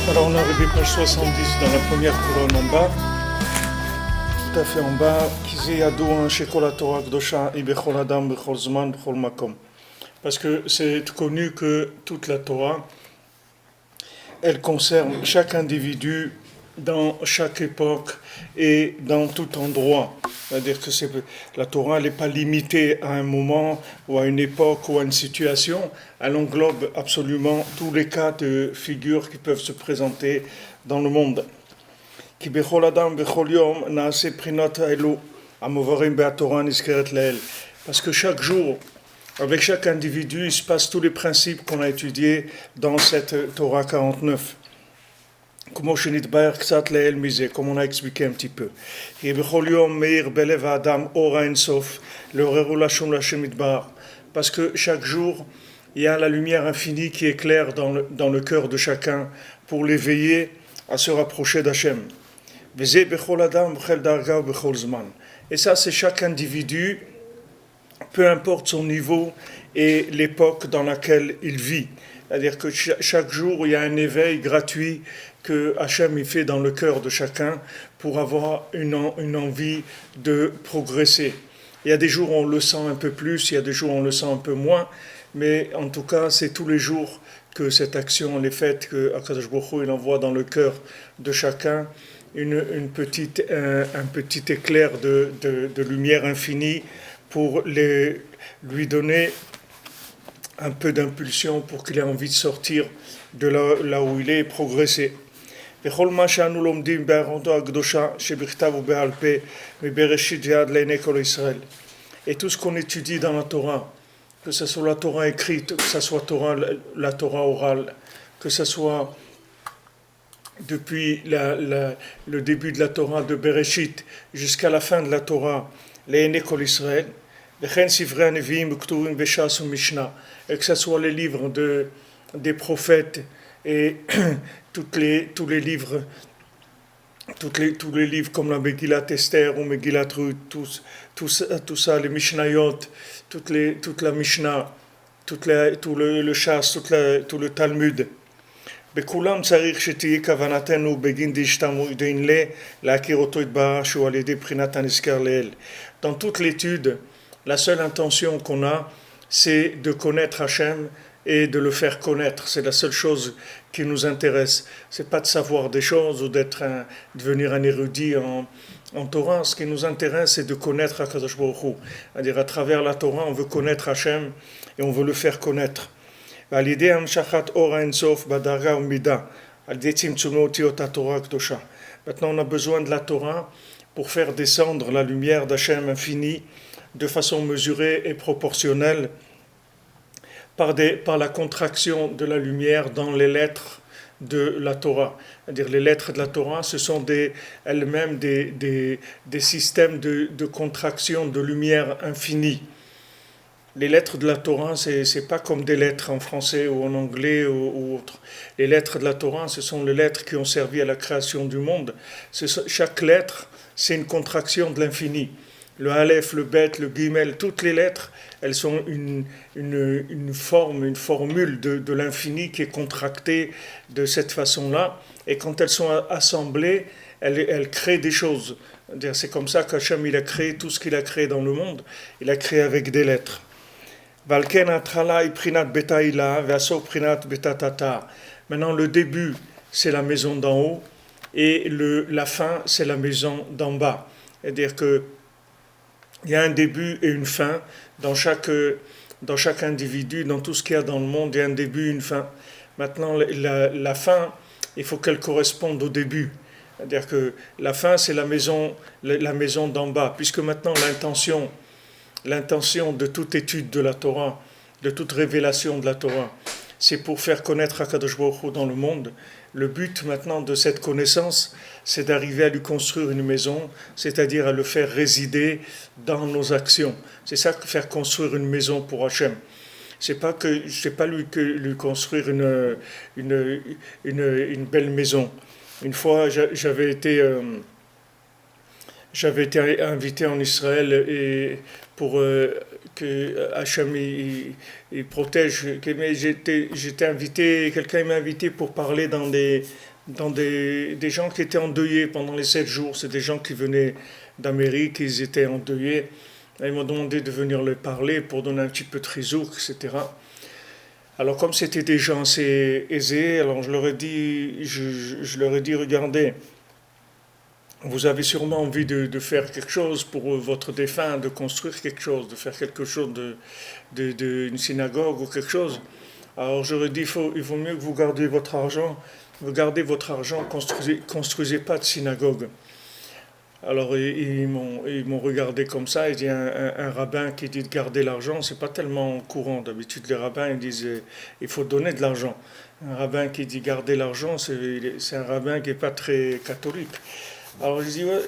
Alors on est arrivé page 70 dans la première colonne en bas, tout à fait en bas, Kizi Yadouan Shekol Torah Kdosha Ibechol Adam Bechol Zman Bechol Makom. Parce que c'est connu que toute la Torah, elle concerne chaque individu dans chaque époque et dans tout endroit. C'est-à-dire que la Torah n'est pas limitée à un moment ou à une époque ou à une situation. Elle englobe absolument tous les cas de figure qui peuvent se présenter dans le monde. Parce que chaque jour, avec chaque individu, il se passe tous les principes qu'on a étudiés dans cette Torah 49. Comme on a expliqué un petit peu. Parce que chaque jour, il y a la lumière infinie qui éclaire dans le cœur de chacun pour l'éveiller à se rapprocher d'Hachem. Et ça, c'est chaque individu, peu importe son niveau et l'époque dans laquelle il vit. C'est-à-dire que chaque jour, il y a un éveil gratuit que Hachem y fait dans le cœur de chacun pour avoir une envie de progresser. Il y a des jours où on le sent un peu plus, il y a des jours où on le sent un peu moins, mais en tout cas, c'est tous les jours que cette action elle est faite, que Akadosh Baruch Hu, il envoie dans le cœur de chacun un petit éclair de lumière infinie pour lui donner un peu d'impulsion pour qu'il ait envie de sortir de là où il est et progresser. Et tout ce qu'on étudie dans la Torah, que ce soit la Torah écrite, que ce soit la Torah orale, que ce soit depuis le début de la Torah de Bereshit jusqu'à la fin de la Torah, l'Eine Kol Israël, et que ce soit les livres des prophètes et tous les livres comme la Megillat Esther ou Megillat Ruth, tout ça, les Mishnayot, toute la Mishnah, tout le Shas, tout le Talmud. בכולם צריך שתהיה כוונתנו בגין דהשתמעותין להכיר אותו יתברך שהוא על ידי בחינת הנזכר לאל. Dans toute l'étude, la seule intention qu'on a, c'est de connaître Hachem et de le faire connaître. C'est la seule chose qui nous intéresse. C'est pas de savoir des choses ou devenir un érudit en Torah. Ce qui nous intéresse, c'est de connaître HaKadosh Baruch Hu. C'est-à-dire, à travers la Torah, on veut connaître Hachem et on veut le faire connaître. Maintenant, on a besoin de la Torah pour faire descendre la lumière d'Hachem infinie de façon mesurée et proportionnelle par la contraction de la lumière dans les lettres de la Torah. C'est-à-dire les lettres de la Torah, ce sont elles-mêmes des systèmes de contraction de lumière infinie. Les lettres de la Torah, c'est pas comme des lettres en français ou en anglais ou autre. Les lettres de la Torah, ce sont les lettres qui ont servi à la création du monde. Chaque lettre, c'est une contraction de l'infini. Le Aleph, le Bet, le Gimel, toutes les lettres, elles sont une formule de l'infini qui est contractée de cette façon-là. Et quand elles sont assemblées, elles créent des choses. C'est comme ça qu'Hachem, il a créé tout ce qu'il a créé dans le monde. Il a créé avec des lettres. Maintenant, le début, c'est la maison d'en haut, et la fin, c'est la maison d'en bas. C'est-à-dire qu'il y a un début et une fin dans chaque individu, dans tout ce qu'il y a dans le monde, il y a un début et une fin. Maintenant, la fin, il faut qu'elle corresponde au début. C'est-à-dire que la fin, c'est la maison d'en bas, puisque maintenant l'intention de toute étude de la Torah, de toute révélation de la Torah, c'est pour faire connaître HaKadosh Baruch Hu dans le monde. Le but maintenant de cette connaissance, c'est d'arriver à lui construire une maison, c'est-à-dire à le faire résider dans nos actions. C'est ça, faire construire une maison pour Hachem. C'est pas lui construire une belle maison. Une fois, j'avais été invité en Israël et pour que Hachem il protège. Mais j'étais invité, quelqu'un m'a invité pour parler dans des gens qui étaient endeuillés pendant les 7 jours. C'est des gens qui venaient d'Amérique, ils étaient endeuillés. Ils m'ont demandé de venir leur parler pour donner un petit peu de rizouk, etc. Alors comme c'était des gens assez aisés, alors je leur ai dit, regardez, vous avez sûrement envie de faire quelque chose pour votre défunt, de construire quelque chose, de faire quelque chose une synagogue ou quelque chose. Alors j'aurais dit, il vaut mieux que vous gardiez votre argent. Vous gardez votre argent, construisez pas de synagogue. Alors ils m'ont regardé comme ça. Il y a un rabbin qui dit de garder l'argent, c'est pas tellement courant. D'habitude les rabbins ils disent il faut donner de l'argent. Un rabbin qui dit garder l'argent, c'est un rabbin qui est pas très catholique. Alors je dis, ouais,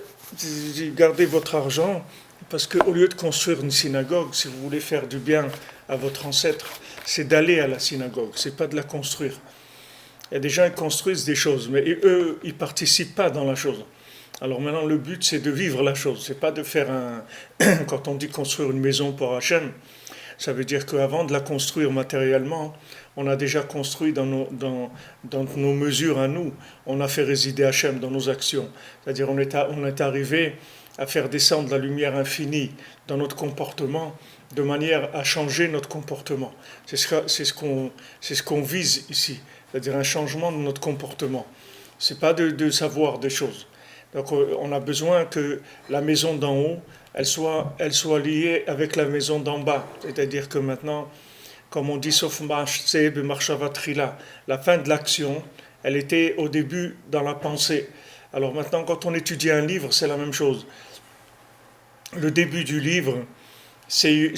gardez votre argent, parce qu'au lieu de construire une synagogue, si vous voulez faire du bien à votre ancêtre, c'est d'aller à la synagogue, c'est pas de la construire. Il y a des gens qui construisent des choses, mais eux, ils participent pas dans la chose. Alors maintenant, le but, c'est de vivre la chose, c'est pas de faire quand on dit construire une maison pour Hachem, ça veut dire qu'avant de la construire matériellement, on a déjà construit dans nos mesures à nous, on a fait résider Hachem dans nos actions. C'est-à-dire on est arrivé à faire descendre la lumière infinie dans notre comportement de manière à changer notre comportement. C'est ce qu'on vise ici, c'est-à-dire un changement de notre comportement. C'est pas de savoir des choses. Donc on a besoin que la maison d'en haut, elle soit liée avec la maison d'en bas. C'est-à-dire que maintenant, comme on dit, sauf marshavatrila, la fin de l'action, elle était au début dans la pensée. Alors maintenant, quand on étudie un livre, c'est la même chose. Le début du livre, c'est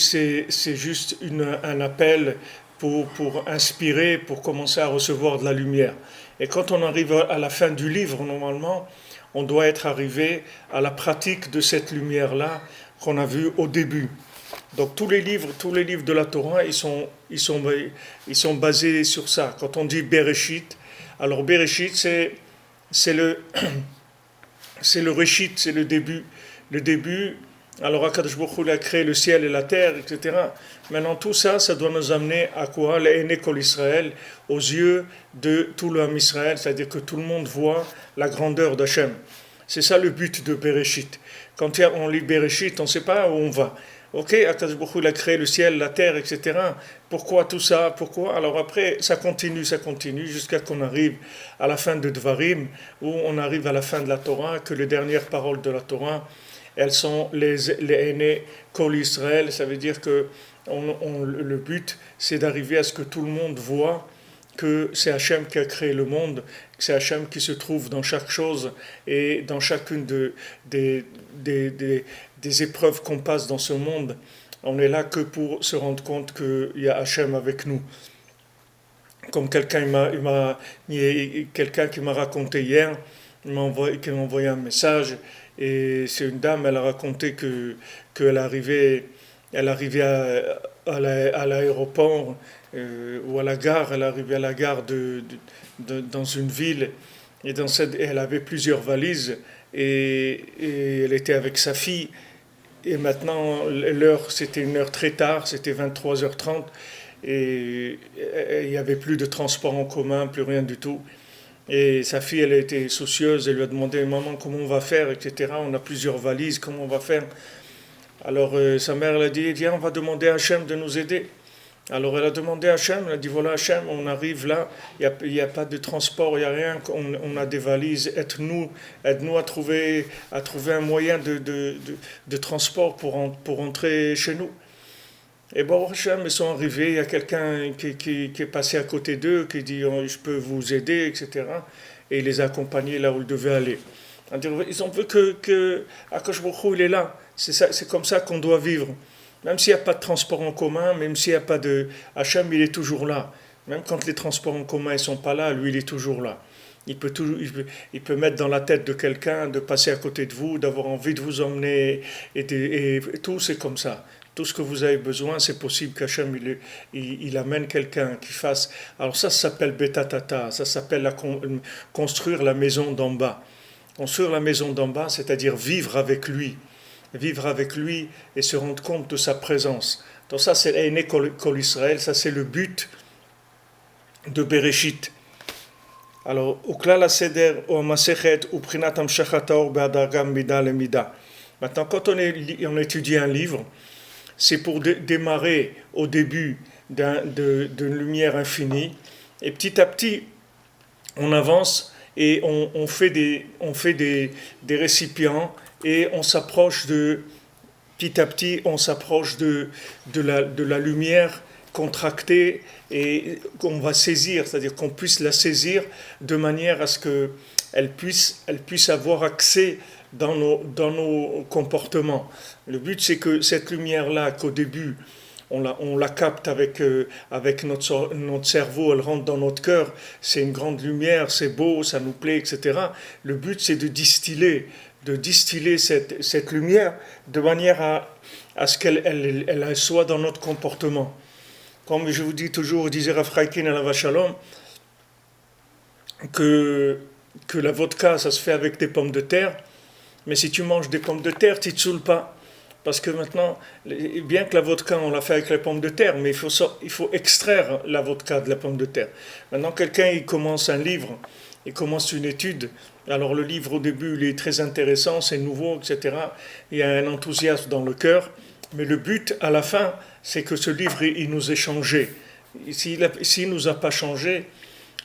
juste un appel pour inspirer, pour commencer à recevoir de la lumière. Et quand on arrive à la fin du livre, normalement, on doit être arrivé à la pratique de cette lumière-là qu'on a vue au début. Donc tous les livres de la Torah, ils sont basés sur ça. Quand on dit Bereshit, alors Bereshit c'est le Reshit, c'est le début. Le début, alors Akadosh Baruch Hu a créé le ciel et la terre, etc. Maintenant tout ça, ça doit nous amener à quoi? L'Eine Kol Israël, aux yeux de tout l'homme Israël, c'est-à-dire que tout le monde voit la grandeur d'Hachem. C'est ça le but de Bereshit. Quand on lit Bereshit, on ne sait pas où on va. Ok, Akadosh Baruch Hu a créé le ciel, la terre, etc. Pourquoi tout ça? Pourquoi? Alors après, ça continue, jusqu'à qu'on arrive à la fin de Dvarim, où on arrive à la fin de la Torah, que les dernières paroles de la Torah, elles sont les aînés Kol Israël. Ça veut dire que le but, c'est d'arriver à ce que tout le monde voit que c'est Hachem qui a créé le monde, que c'est Hachem qui se trouve dans chaque chose et dans chacune des épreuves qu'on passe dans ce monde. On est là que pour se rendre compte qu'il y a Hachem avec nous. Comme quelqu'un qui m'a raconté hier, qui m'a envoyé un message, et c'est une dame, elle a raconté qu'elle arrivait à l'aéroport ou à la gare, elle arrivait à la gare dans une ville, et elle avait plusieurs valises, et elle était avec sa fille, et maintenant l'heure, c'était une heure très tard, c'était 23h30, et il n'y avait plus de transport en commun, plus rien du tout. Et sa fille, elle était soucieuse, elle lui a demandé, maman, comment on va faire, etc. On a plusieurs valises, comment on va faire? Alors sa mère, elle a dit, viens, on va demander à Hachem de nous aider. Alors elle a demandé à Hachem, elle a dit, voilà Hachem, on arrive là, il n'y a pas de transport, il n'y a rien, on a des valises, aide-nous à trouver un moyen de transport pour entrer chez nous. Et bon, Hachem, ils sont arrivés, il y a quelqu'un qui est passé à côté d'eux, qui dit, oh, je peux vous aider, etc. Et il les a accompagnés là où ils devaient aller. Ils ont vu que Akadosh Baruch Hu, il est là. C'est comme ça qu'on doit vivre. Même s'il n'y a pas de transport en commun, même s'il n'y a pas de... Hachem, il est toujours là. Même quand les transports en commun ne sont pas là, lui, il est toujours là. Il peut mettre dans la tête de quelqu'un de passer à côté de vous, d'avoir envie de vous emmener. Et tout, c'est comme ça. Tout ce que vous avez besoin, c'est possible qu'Hachem il amène quelqu'un qui fasse... Alors ça s'appelle Betatata, ça s'appelle construire la maison d'en bas. Construire la maison d'en bas, c'est-à-dire vivre avec lui et se rendre compte de sa présence Donc ça, c'est Einé Kol Israël, ça c'est le but de Bereshit. Alors, au Klal HaSeder, au Masechet, au Prinat Amshachat Haor Be'adarga Mida Lemida. Maintenant, quand on étudie un livre, c'est pour démarrer au début d'une lumière infinie, et petit à petit, on avance et on fait des récipients, et on s'approche petit à petit, on s'approche de la lumière contractée et qu'on va saisir, c'est-à-dire qu'on puisse la saisir de manière à ce qu'elle puisse avoir accès dans nos comportements. Le but, c'est que cette lumière-là, qu'au début, on la capte avec notre cerveau, elle rentre dans notre cœur, c'est une grande lumière, c'est beau, ça nous plaît, etc. Le but, c'est de distiller cette lumière de manière à ce qu'elle soit dans notre comportement. Comme je vous dis toujours, disait Rav Chaikin Alav Shalom, que la vodka, ça se fait avec des pommes de terre, mais si tu manges des pommes de terre, tu ne te saoules pas. Parce que maintenant, bien que la vodka, on l'a fait avec les pommes de terre, mais il faut extraire la vodka de la pomme de terre. Maintenant, quelqu'un, il commence un livre, il commence une étude. Alors le livre, au début, il est très intéressant, c'est nouveau, etc. Il y a un enthousiasme dans le cœur. Mais le but, à la fin, c'est que ce livre, il nous ait changé. S'il ne nous a pas changé,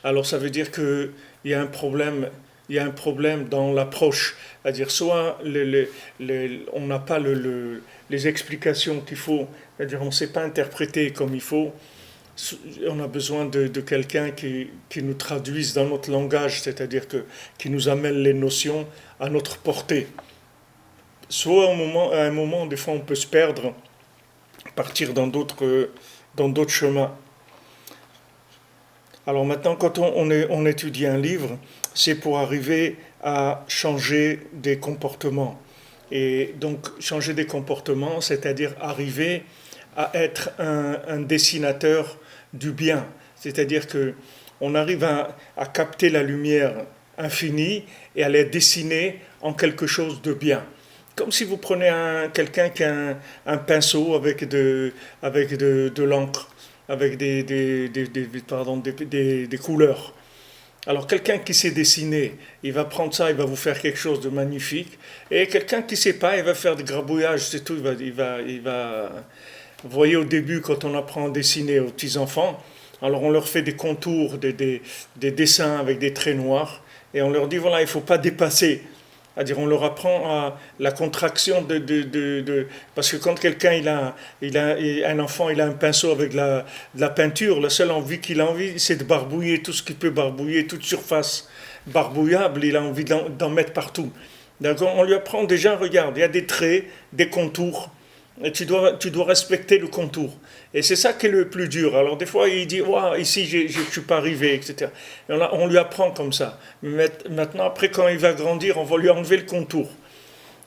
alors ça veut dire qu'il y a un problème. Il y a un problème dans l'approche. C'est-à-dire, soit on n'a pas les explications qu'il faut, c'est-à-dire on ne sait pas interpréter comme il faut. On a besoin de quelqu'un qui nous traduise dans notre langage, c'est-à-dire qui nous amène les notions à notre portée. Soit à un moment, des fois, on peut se perdre, partir dans d'autres chemins. Alors maintenant, quand on étudie un livre, c'est pour arriver à changer des comportements. Et donc, changer des comportements, c'est-à-dire arriver à être un dessinateur du bien. C'est-à-dire qu'on arrive à capter la lumière infinie et à la dessiner en quelque chose de bien. Comme si vous prenez quelqu'un qui a un pinceau avec de l'encre, avec des couleurs. Alors quelqu'un qui sait dessiner, il va prendre ça, il va vous faire quelque chose de magnifique. Et quelqu'un qui ne sait pas, il va faire des grabouillages, c'est tout. Il va. Vous voyez au début, quand on apprend à dessiner aux petits-enfants, alors on leur fait des contours, des dessins avec des traits noirs. Et on leur dit, voilà, il ne faut pas dépasser. C'est-à-dire, on leur apprend à la contraction parce que quand quelqu'un, un enfant, il a un pinceau avec de la peinture, la seule envie qu'il a envie, c'est de barbouiller tout ce qu'il peut barbouiller, toute surface barbouillable, il a envie d'en mettre partout. D'accord, on lui apprend déjà, regarde, il y a des traits, des contours, et tu dois respecter le contour. Et c'est ça qui est le plus dur. Alors des fois, il dit, wow, ici, je ne suis pas arrivé, etc. Et on lui apprend comme ça. Maintenant, après, quand il va grandir, on va lui enlever le contour.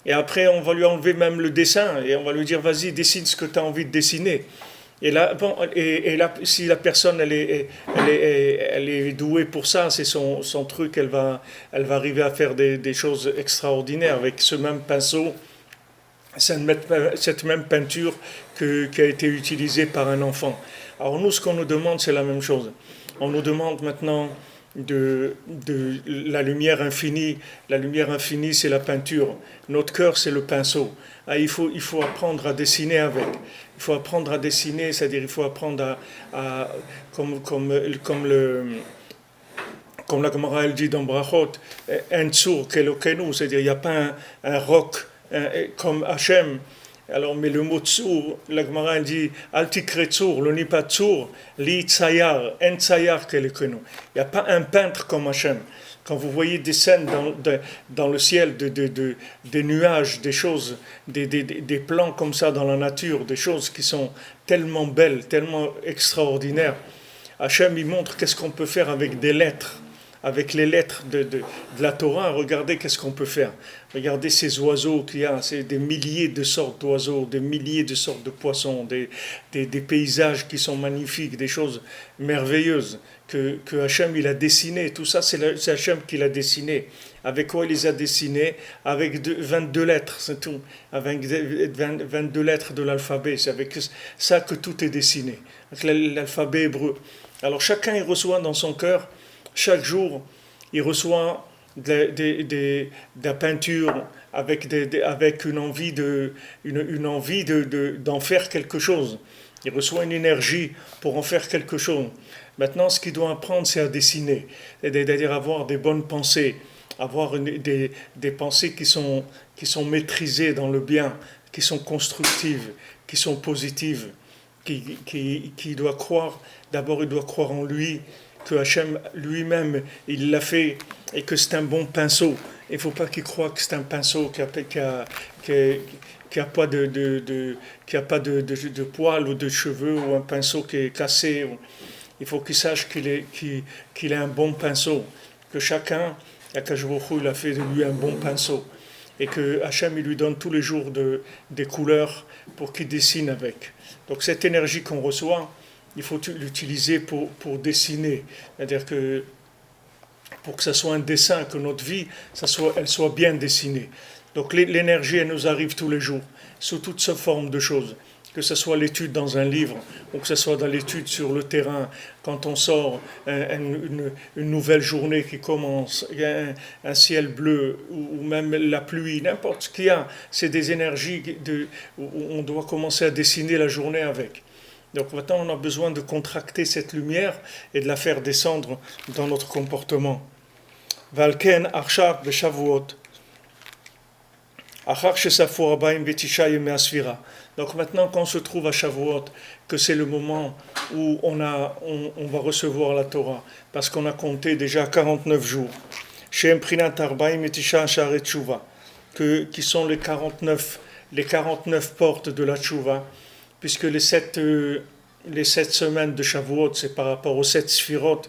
Et après, on va lui enlever même le dessin. Et on va lui dire, vas-y, dessine ce que tu as envie de dessiner. Et là, si la personne, elle est douée pour ça, c'est son truc, elle va arriver à faire des choses extraordinaires avec ce même pinceau, cette même peinture qui a été utilisée par un enfant. Alors nous, ce qu'on nous demande, c'est la même chose. On nous demande maintenant de la lumière infinie. La lumière infinie, c'est la peinture. Notre cœur, c'est le pinceau. Il faut apprendre à dessiner avec. Il faut apprendre à dessiner, c'est-à-dire il faut apprendre comme la Gemara elle dit dans Brachot, un tzur kelokenu, c'est-à-dire il n'y a pas un roc comme Hachem. Alors, mais le mot tzur, la Gemara elle dit al tikre tzur, le pas tzur, li tzayar, en tzayar kelokenu. Il n'y a pas un peintre comme Hachem. Quand vous voyez des scènes dans le ciel, des nuages, des choses, des plans comme ça dans la nature, des choses qui sont tellement belles, tellement extraordinaires, Hachem il montre qu'est-ce qu'on peut faire avec des lettres, avec les lettres de la Torah, regardez qu'est-ce qu'on peut faire. Regardez ces oiseaux qu'il y a, c'est des milliers de sortes d'oiseaux, des milliers de sortes de poissons, des paysages qui sont magnifiques, des choses merveilleuses que Hachem il a dessiné. Tout ça, c'est Hachem qui l'a dessiné. Avec quoi il les a dessinés? Avec 22 lettres, c'est tout. Avec 22 lettres de l'alphabet. C'est avec ça que tout est dessiné. Avec l'alphabet hébreu. Alors chacun il reçoit dans son cœur, chaque jour, il reçoit de la peinture avec une envie d'en faire quelque chose. Il reçoit une énergie pour en faire quelque chose. Maintenant, ce qu'il doit apprendre, c'est à dessiner, c'est-à-dire avoir des bonnes pensées, avoir des pensées qui sont maîtrisées dans le bien, qui sont constructives, qui sont positives, qui doit croire, d'abord il doit croire en lui, que Hachem lui-même, il l'a fait, et que c'est un bon pinceau. Il ne faut pas qu'il croie que c'est un pinceau qui a pas de poils ou de cheveux, ou un pinceau qui est cassé. Il faut qu'il sache qu'il a un bon pinceau, que chacun, Akash Baruch Hu, il a fait de lui un bon pinceau, et que Hachem il lui donne tous les jours des couleurs pour qu'il dessine avec. Donc cette énergie qu'on reçoit, il faut l'utiliser pour dessiner. C'est-à-dire que pour que ça soit un dessin, que notre vie, elle soit bien dessinée. Donc l'énergie, elle nous arrive tous les jours, sous toutes ces formes de choses. Que ce soit l'étude dans un livre, ou que ce soit dans l'étude sur le terrain, quand on sort une nouvelle journée qui commence, il y a un ciel bleu, ou même la pluie, n'importe ce qu'il y a, c'est des énergies où on doit commencer à dessiner la journée avec. Donc maintenant, on a besoin de contracter cette lumière et de la faire descendre dans notre comportement. Valken Arshak de Shavuot. Donc maintenant qu'on se trouve à Shavuot, que c'est le moment où on va recevoir la Torah, parce qu'on a compté déjà 49 jours, qui sont les 49 portes de la Tchouva, puisque les 7 semaines de Shavuot, c'est par rapport aux 7 sphirot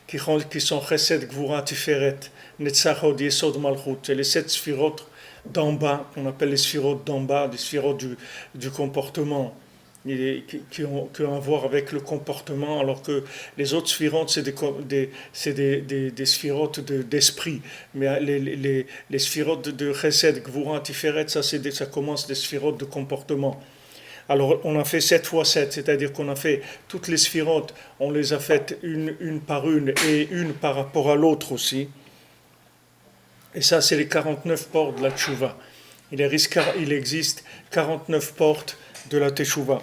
qui sont Chesed, Gvura, Tiferet, Netzach, Hod, Yesod, Malchut. C'est les 7 sphirot d'en bas, qu'on appelle les sphirotes d'en bas, des sphirotes du comportement, qui ont à voir avec le comportement, alors que les autres sphirotes, c'est des sphirotes d'esprit. Mais les sphirotes de Chesed, Gvura, Tiferet, ça commence des sphirotes de comportement. Alors on a fait 7 fois 7, c'est-à-dire qu'on a fait toutes les sphirotes, on les a faites une par une, et une par rapport à l'autre aussi. Et ça, c'est les 49 portes de la Tchouva. Il existe 49 portes de la Teshuvah.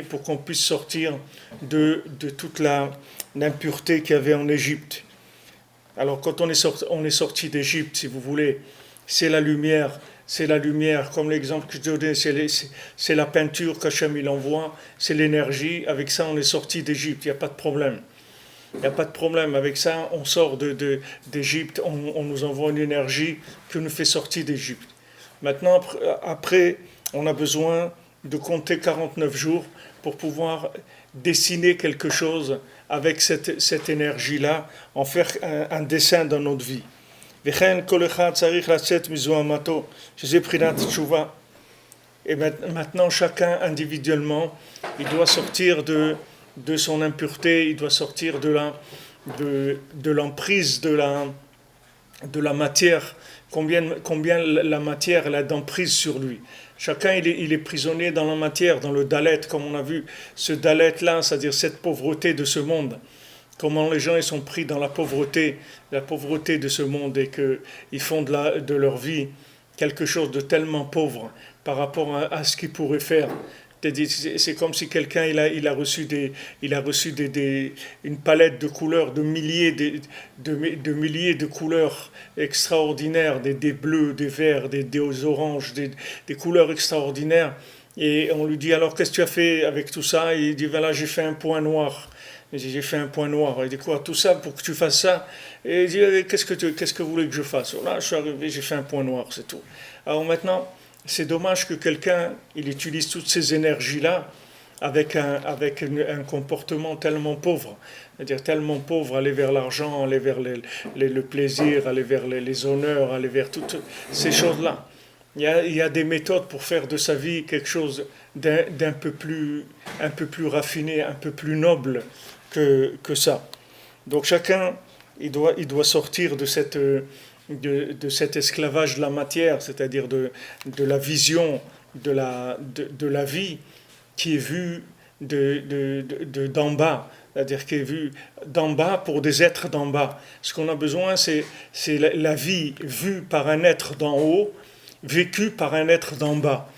Pour qu'on puisse sortir de toute l'impureté qu'il y avait en Égypte. Alors, quand on est sorti d'Égypte, si vous voulez, c'est la lumière, comme l'exemple que je donnais, c'est la peinture qu'Hachem il envoie, c'est l'énergie. Avec ça, on est sorti d'Égypte, il n'y a pas de problème. Il n'y a pas de problème. Avec ça, on sort d'Égypte, on nous envoie une énergie qui nous fait sortir d'Égypte. Maintenant, après, on a besoin de compter 49 jours pour pouvoir dessiner quelque chose avec cette énergie-là, en faire un dessin dans notre vie. Et maintenant, chacun individuellement, il doit sortir de son impureté, il doit sortir de l'emprise de la matière, combien la matière elle a d'emprise sur lui. Chacun il est prisonnier dans la matière, dans le dalet, comme on a vu, ce dalet-là, c'est-à-dire cette pauvreté de ce monde. Comment les gens ils sont pris dans la pauvreté de ce monde, et qu'ils font de leur vie quelque chose de tellement pauvre par rapport à ce qu'ils pourraient faire. C'est comme si quelqu'un il a reçu une palette de couleurs, de milliers de couleurs extraordinaires, des bleus, des verts, des oranges, des couleurs extraordinaires. Et on lui dit alors qu'est-ce que tu as fait avec tout ça? Et il dit voilà, j'ai fait un point noir. J'ai fait un point noir. Il dit quoi? Tout ça pour que tu fasses ça? Et il dit qu'est-ce que vous voulez que je fasse? Là, je suis arrivé, j'ai fait un point noir, c'est tout. Alors maintenant, c'est dommage que quelqu'un il utilise toutes ces énergies-là avec un comportement tellement pauvre, c'est-à-dire tellement pauvre, aller vers l'argent, aller vers le plaisir, aller vers les honneurs, aller vers toutes ces choses-là. Il y a des méthodes pour faire de sa vie quelque chose d'un un peu plus raffiné, un peu plus noble que ça. Donc chacun, il doit sortir de cet esclavage de la matière, c'est-à-dire de la vision de la vie qui est vue d'en bas, c'est-à-dire qui est vue d'en bas pour des êtres d'en bas. Ce qu'on a besoin, c'est la vie vue par un être d'en haut, vécue par un être d'en bas.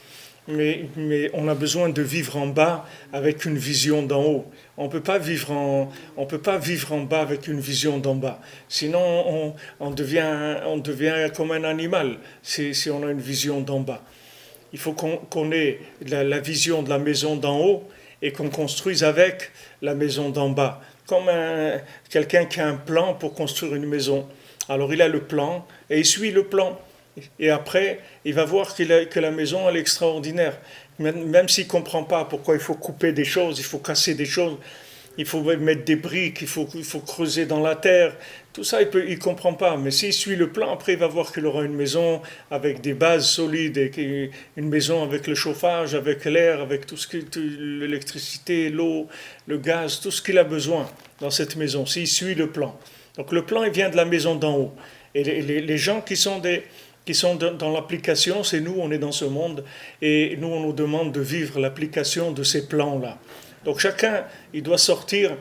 Mais on a besoin de vivre en bas avec une vision d'en haut. On peut pas vivre en bas avec une vision d'en bas. Sinon, on devient comme un animal si on a une vision d'en bas. Il faut qu'on ait la vision de la maison d'en haut et qu'on construise avec la maison d'en bas. Comme quelqu'un qui a un plan pour construire une maison. Alors il a le plan et il suit le plan. Et après, il va voir que la maison elle est extraordinaire. Même s'il ne comprend pas pourquoi il faut couper des choses, il faut casser des choses, il faut mettre des briques, il faut creuser dans la terre. Tout ça, il ne comprend pas. Mais s'il suit le plan, après, il va voir qu'il aura une maison avec des bases solides, et une maison avec le chauffage, avec l'air, avec l'électricité, l'eau, le gaz, tout ce qu'il a besoin dans cette maison, s'il suit le plan. Donc le plan, il vient de la maison d'en haut. Et les gens qui sont dans l'application, c'est nous, on est dans ce monde, et nous, on nous demande de vivre l'application de ces plans-là. Donc chacun, il doit sortir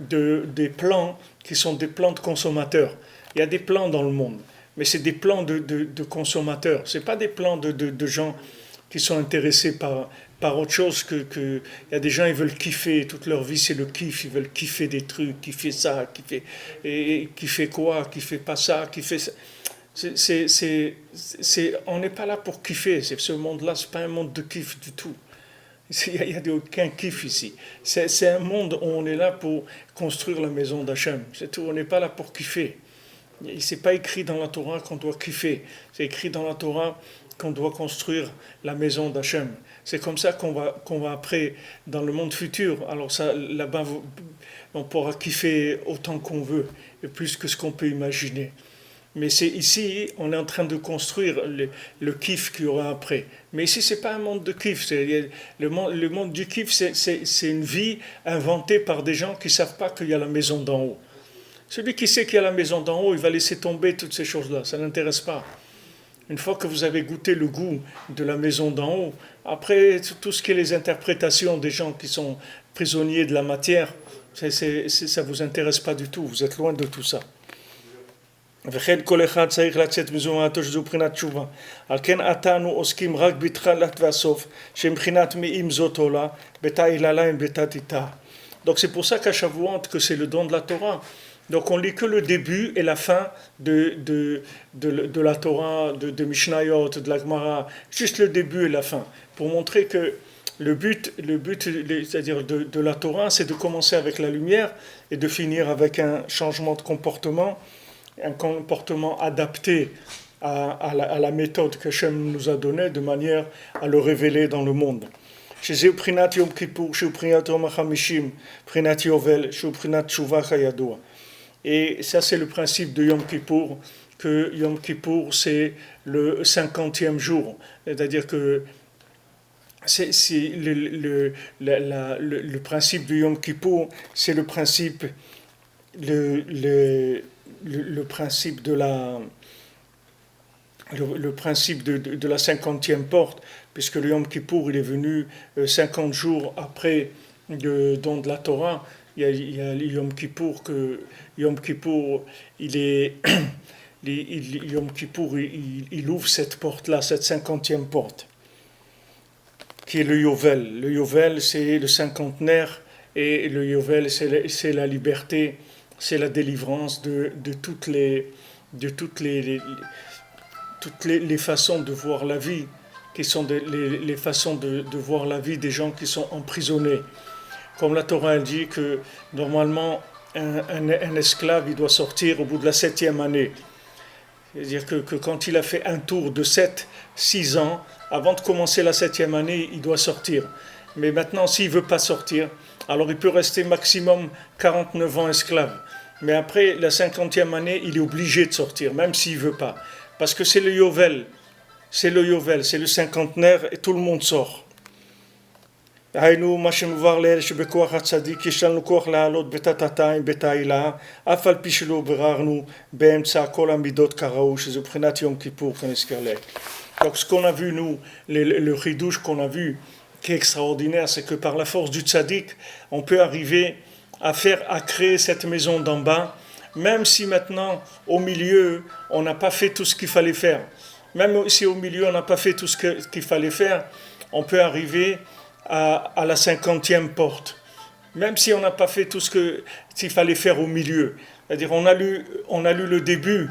des plans qui sont des plans de consommateurs. Il y a des plans dans le monde, mais c'est des plans de consommateurs. Ce n'est pas des plans de gens qui sont intéressés par autre chose il y a des gens, ils veulent kiffer, toute leur vie c'est le kiff, ils veulent kiffer des trucs, kiffer ça, kiffer quoi, kiffer pas ça, kiffer ça. On n'est pas là pour kiffer, ce monde-là, ce n'est pas un monde de kiff du tout. Il n'y a aucun kiff ici. C'est un monde où on est là pour construire la maison d'Hachem. C'est tout, on n'est pas là pour kiffer. Il n'est pas écrit dans la Torah qu'on doit kiffer. C'est écrit dans la Torah qu'on doit construire la maison d'Hachem. C'est comme ça qu'on va après, dans le monde futur, alors ça, là-bas, on pourra kiffer autant qu'on veut, et plus que ce qu'on peut imaginer. Mais c'est ici, on est en train de construire le kiff qu'il y aura après. Mais ici, ce n'est pas un monde de kiff. Le monde du kiff, c'est une vie inventée par des gens qui ne savent pas qu'il y a la maison d'en haut. Celui qui sait qu'il y a la maison d'en haut, il va laisser tomber toutes ces choses-là. Ça n'intéresse pas. Une fois que vous avez goûté le goût de la maison d'en haut, après, tout ce qui est les interprétations des gens qui sont prisonniers de la matière, ça ne vous intéresse pas du tout. Vous êtes loin de tout ça. וכן כל אחד צריך לצאת מזומנתו שזו בחינת תשובה. על כן עתנו עוסקים רק בתחילת והסוף, שמבחינת מאם זאת עולה, בתא אילליים בתא תיתא. Donc c'est pour ça qu'à Shavuot, que c'est le don de la Torah. Donc on lit que le début et la fin de la Torah, de Mishnayot, de la Gemara, juste le début et la fin, pour montrer que le but c'est-à-dire de la Torah, c'est de commencer avec la lumière et de finir avec un changement de comportement, un comportement adapté à la méthode que Hachem nous a donnée, de manière à le révéler dans le monde. שזה בחינת יום כיפור, שהוא בחינת יום החמישים, בחינת יובל, שהוא בחינת תשובה כידוע. Et ça, c'est le principe de Yom Kippour, que Yom Kippour, c'est le 50e jour. C'est-à-dire que c'est le principe de Yom Kippour, c'est le principe, le principe de la... Le principe de la 50e porte, puisque le Yom Kippour, il est venu 50 jours après le don de la Torah. Il y a le Yom Kippour, Yom Kippour, Yom Kippour, il ouvre cette porte-là, cette 50e porte, qui est le Yovel. Le Yovel, c'est le cinquantenaire, et le Yovel, c'est la liberté, c'est la délivrance de toutes les façons de voir la vie, qui sont les façons de voir la vie des gens qui sont emprisonnés. Comme la Torah elle dit que normalement un esclave il doit sortir au bout de la 7e année. C'est-à-dire que quand il a fait un tour de 6 ans, avant de commencer la 7e année, il doit sortir. Mais maintenant, s'il ne veut pas sortir, alors il peut rester maximum 49 ans esclave. Mais après la 50e année, il est obligé de sortir, même s'il ne veut pas. Parce que c'est le cinquantenaire et tout le monde sort. היינו מה שמובהר לאלה שבכוח הצדיק יש לנו כוח לעלות בתתתיים בתהילה אף על פי שלא ביררנו באמצע כל המידות כראוי שזה מבחינת יום כיפור כנזכר לעיל. Donc ce qu'on a vu nous, le ridouche qu'on a vu qui est extraordinaire, c'est que par la force du tzaddik, on peut arriver à créer cette maison d'en bas, même si maintenant au milieu on n'a pas fait tout ce qu'il fallait faire. Même si au milieu on n'a pas fait tout ce qu'il fallait faire, on peut arriver à la 50e porte, même si on n'a pas fait tout qu'il fallait faire au milieu. C'est-à-dire on a lu le début,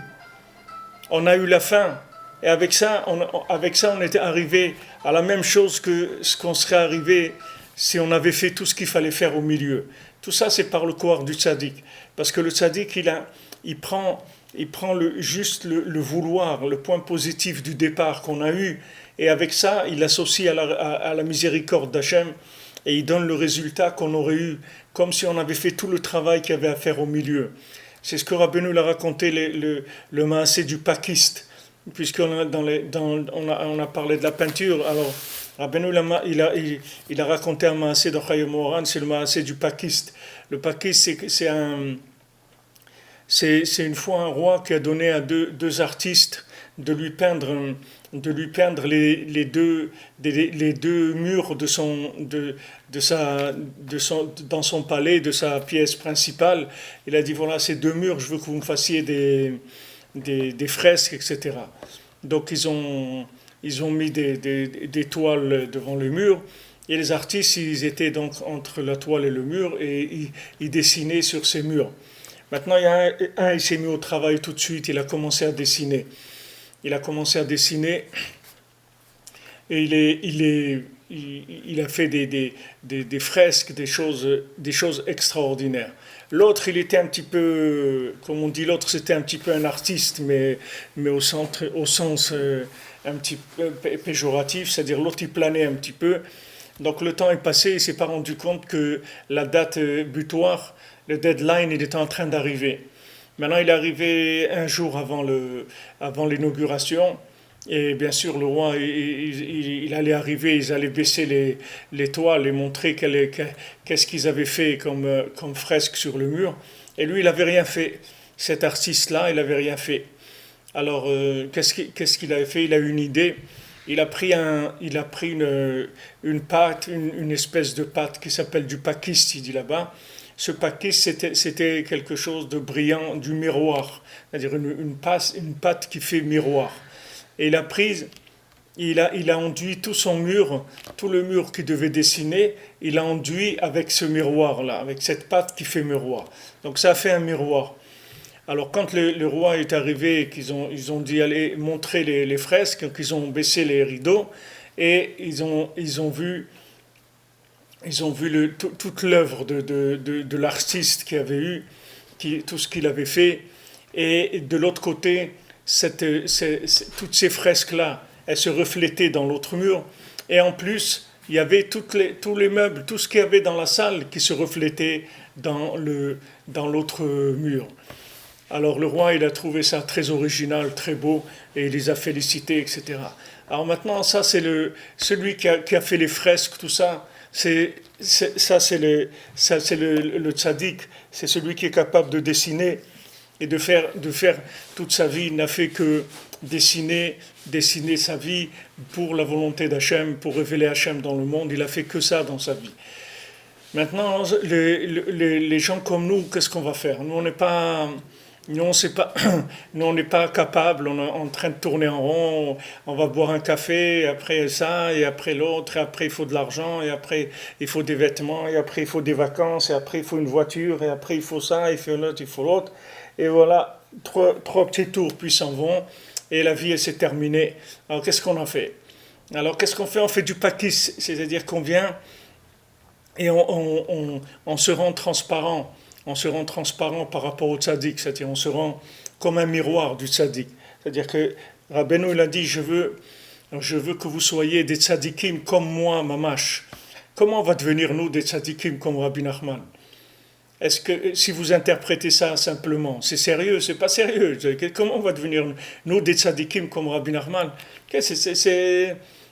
on a eu la fin, et avec ça on était arrivé à la même chose que ce qu'on serait arrivé si on avait fait tout ce qu'il fallait faire au milieu. Tout ça c'est par le pouvoir du tzaddik, parce que le tzaddik il prend le vouloir, le point positif du départ qu'on a eu, et avec ça, il l'associe à la miséricorde d'Hachem, et il donne le résultat qu'on aurait eu, comme si on avait fait tout le travail qu'il y avait à faire au milieu. C'est ce que Rabbeinu l'a raconté, le maasé du pakiste, puisqu'on a parlé de la peinture. Alors, Rabbeinu il a raconté un maasé de Chayei Moharan, c'est le maasé du pakiste. Le pakiste, c'est une fois un roi qui a donné à deux artistes de lui peindre les deux murs dans son palais, de sa pièce principale. Il a dit voilà, ces deux murs, je veux que vous me fassiez des fresques, etc. Donc ils ont mis des toiles devant le mur, et les artistes, ils étaient donc entre la toile et le mur, et ils dessinaient sur ces murs. Maintenant, il s'est mis au travail tout de suite, il a commencé à dessiner. Et il a fait des fresques, des choses extraordinaires. L'autre, il était un petit peu, comme on dit, l'autre c'était un petit peu un artiste, mais au sens un petit peu péjoratif, c'est-à-dire l'autre il planait un petit peu. Donc le temps est passé, il ne s'est pas rendu compte que la date butoir, le deadline, il était en train d'arriver. Maintenant, il est arrivé un jour avant l'inauguration, et bien sûr, le roi, il allait arriver, ils allaient baisser les toiles et montrer qu'est-ce qu'ils avaient fait comme fresque sur le mur. Et lui, il n'avait rien fait. Cet artiste-là, il n'avait rien fait. Alors, qu'est-ce qu'il avait fait? Il a eu une idée. Il a pris une pâte, une espèce de pâte qui s'appelle du pakiste, il dit là-bas. Ce pakiste, c'était quelque chose de brillant, du miroir, c'est-à-dire une pâte qui fait miroir. Et il a enduit tout son mur, tout le mur qu'il devait dessiner, il a enduit avec ce miroir-là, avec cette pâte qui fait miroir. Donc ça a fait un miroir. Alors quand le roi est arrivé et ils ont dit aller montrer les fresques, donc ils ont baissé les rideaux et ils ont vu toute l'œuvre de l'artiste qui avait eu, tout ce qu'il avait fait. Et de l'autre côté, toutes ces fresques-là, elles se reflétaient dans l'autre mur. Et en plus, il y avait tous les meubles, tout ce qu'il y avait dans la salle qui se reflétait dans l'autre mur. Alors le roi, il a trouvé ça très original, très beau, et il les a félicités, etc. Alors maintenant, ça c'est celui qui a fait les fresques, tout ça. C'est le tzaddik, c'est celui qui est capable de dessiner et de faire toute sa vie. Il n'a fait que dessiner sa vie pour la volonté d'Hachem, pour révéler Hachem dans le monde. Il a fait que ça dans sa vie. Maintenant, les gens comme nous, qu'est-ce qu'on va faire? Nous, on n'est pas capable, on est en train de tourner en rond, on va boire un café, après ça, et après l'autre, et après il faut de l'argent, et après il faut des vêtements, et après il faut des vacances, et après il faut une voiture, et après il faut ça, il faut l'autre, et voilà, trois petits tours puis s'en vont, et la vie elle s'est terminée. Alors qu'est-ce qu'on en fait? Alors qu'est-ce qu'on fait? On fait du pakis, c'est-à-dire qu'on vient et on se rend transparent. On se rend transparent par rapport au tzaddik, c'est-à-dire on se rend comme un miroir du tzaddik. C'est-à-dire que Rabbeinu il a dit je veux que vous soyez des tzaddikim comme moi, mamash. Comment on va devenir, nous, des tzadikim comme Rabbi Nachman? Est-ce que si vous interprétez ça simplement, c'est sérieux, c'est pas sérieux? Comment on va devenir, nous, des tzadikim comme Rabbi Nachman?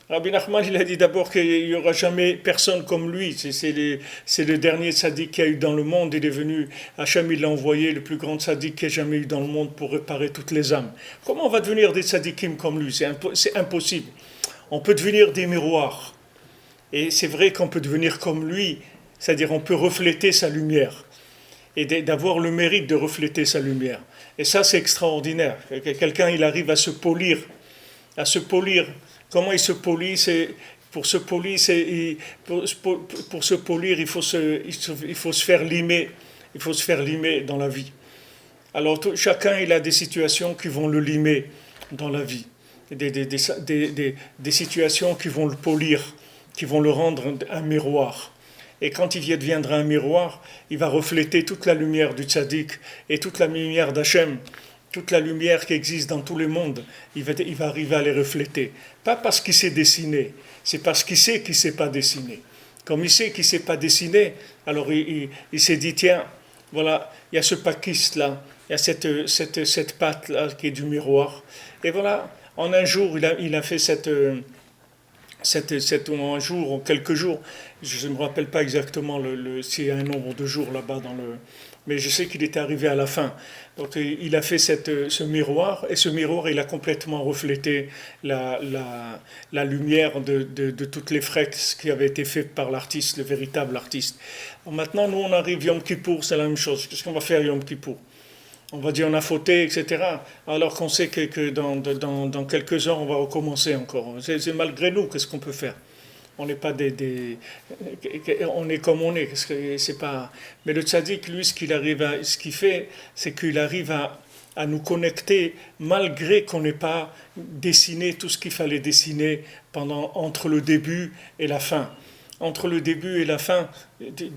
Rabbi Nachman, il a dit d'abord qu'il n'y aura jamais personne comme lui. C'est le dernier tzaddik qu'il y a eu dans le monde. Il est venu, Hachem, il l'a envoyé, le plus grand tzaddik qu'il y ait jamais eu dans le monde pour réparer toutes les âmes. Comment on va devenir des tzaddikim comme lui? C'est impossible. On peut devenir des miroirs. Et c'est vrai qu'on peut devenir comme lui, c'est-à-dire on peut refléter sa lumière et d'avoir le mérite de refléter sa lumière. Et ça, c'est extraordinaire. Quelqu'un, il arrive à se polir, à se polir. Comment il se polit? Pour se polir, pour se polir, il faut se faire limer. Il faut se faire limer dans la vie. Alors, chacun, il a des situations qui vont le limer dans la vie. Des situations qui vont le polir, qui vont le rendre un miroir. Et quand il deviendra un miroir, il va refléter toute la lumière du tzaddik et toute la lumière d'Hachem, toute la lumière qui existe dans tous les mondes. Il va arriver à les refléter. Pas parce qu'il s'est dessiné, c'est parce qu'il sait qu'il ne s'est pas dessiné. Comme il sait qu'il ne s'est pas dessiné, alors il s'est dit, tiens, voilà, il y a ce pakiste-là, il y a cette patte-là qui est du miroir. Et voilà, en un jour, il a fait un jour ou quelques jours, je ne me rappelle pas exactement s'il y a un nombre de jours là-bas mais je sais qu'il était arrivé à la fin. Donc il a fait ce miroir, et ce miroir, il a complètement reflété la lumière de toutes les fresques qui avaient été faites par l'artiste, le véritable artiste. Alors maintenant, nous, on arrive Yom Kippour, c'est la même chose. Qu'est-ce qu'on va faire Yom Kippour? On va dire on a fauté, etc. Alors qu'on sait que dans quelques heures, on va recommencer encore. C'est malgré nous, qu'est-ce qu'on peut faire? On n'est pas on est comme on est. C'est pas. Mais le tzaddik, lui, ce qu'il fait, c'est qu'il arrive à nous connecter malgré qu'on n'ait pas dessiné tout ce qu'il fallait dessiner entre le début et la fin. Entre le début et la fin,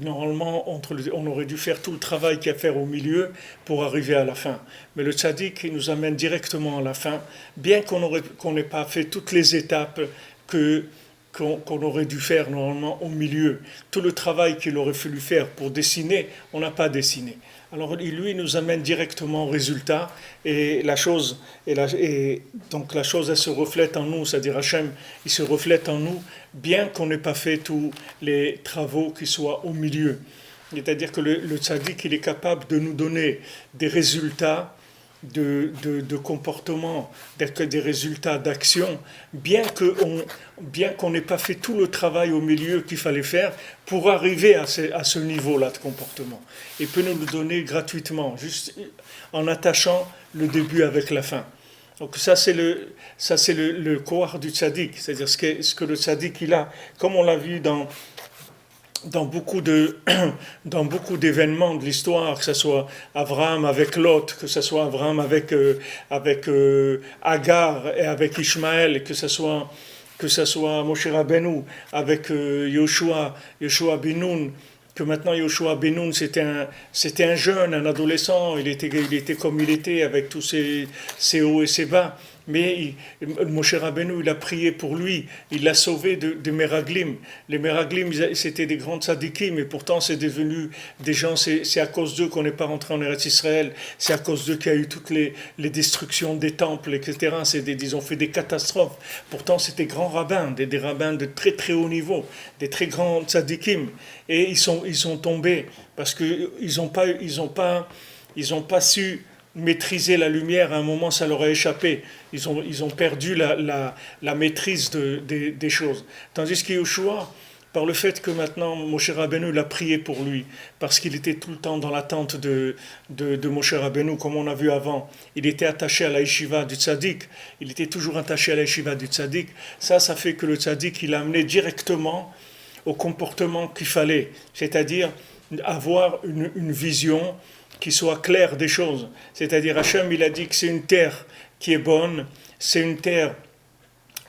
normalement, on aurait dû faire tout le travail qu'il y a à faire au milieu pour arriver à la fin. Mais le tzaddik, il nous amène directement à la fin, bien qu'on n'ait pas fait toutes les étapes qu'on aurait dû faire normalement au milieu. Tout le travail qu'il aurait fallu faire pour dessiner, on n'a pas dessiné. Alors lui, il nous amène directement au résultat, et donc la chose, elle se reflète en nous, c'est-à-dire Hachem, il se reflète en nous, bien qu'on n'ait pas fait tous les travaux qui soient au milieu. C'est-à-dire que le tzaddik, il est capable de nous donner des résultats de comportement, des résultats d'action, bien qu'on n'ait pas fait tout le travail au milieu qu'il fallait faire pour arriver à ce niveau-là de comportement. Il peut nous le donner gratuitement, juste en attachant le début avec la fin. Donc ça c'est le kohar du tzaddik, c'est-à-dire ce que le tzaddik il a, comme on l'a vu dans beaucoup d'événements de l'histoire, que ce soit Abraham avec Lot, que ce soit Abraham avec Agar et avec Ishmaël, que ce soit Moshe Rabbeinu avec Yoshua ben Nun, que maintenant Yoshua ben Nun c'était un jeune, un adolescent, il était comme il était avec tous ses hauts et ses bas. Mais Moshe Rabbeinu, il a prié pour lui, il l'a sauvé de Meraglim. Les Meraglim, c'était des grands tzadikim, mais pourtant c'est devenu des gens, c'est à cause d'eux qu'on n'est pas rentré en Eretz Israël, c'est à cause d'eux qu'il y a eu toutes les destructions des temples, etc. Ils ont fait des catastrophes. Pourtant c'était des grands rabbins, des rabbins de très très haut niveau, des très grands tzadikim. Et ils sont tombés parce qu'ils n'ont pas su maîtriser la lumière. À un moment, ça leur a échappé. Ils ont perdu la maîtrise des choses. Tandis que Yoshua, par le fait que maintenant Moshe Rabbeinu l'a prié pour lui, parce qu'il était tout le temps dans l'attente de Moshe Rabbeinu, comme on a vu avant, il était attaché à la yeshiva du tzaddik, il était toujours attaché à la yeshiva du tzaddik. Ça fait que le tzaddik, il l'a amené directement au comportement qu'il fallait, c'est-à-dire avoir une vision qui soit claire des choses. C'est-à-dire Hachem, il a dit que c'est une terre qui est bonne, c'est une terre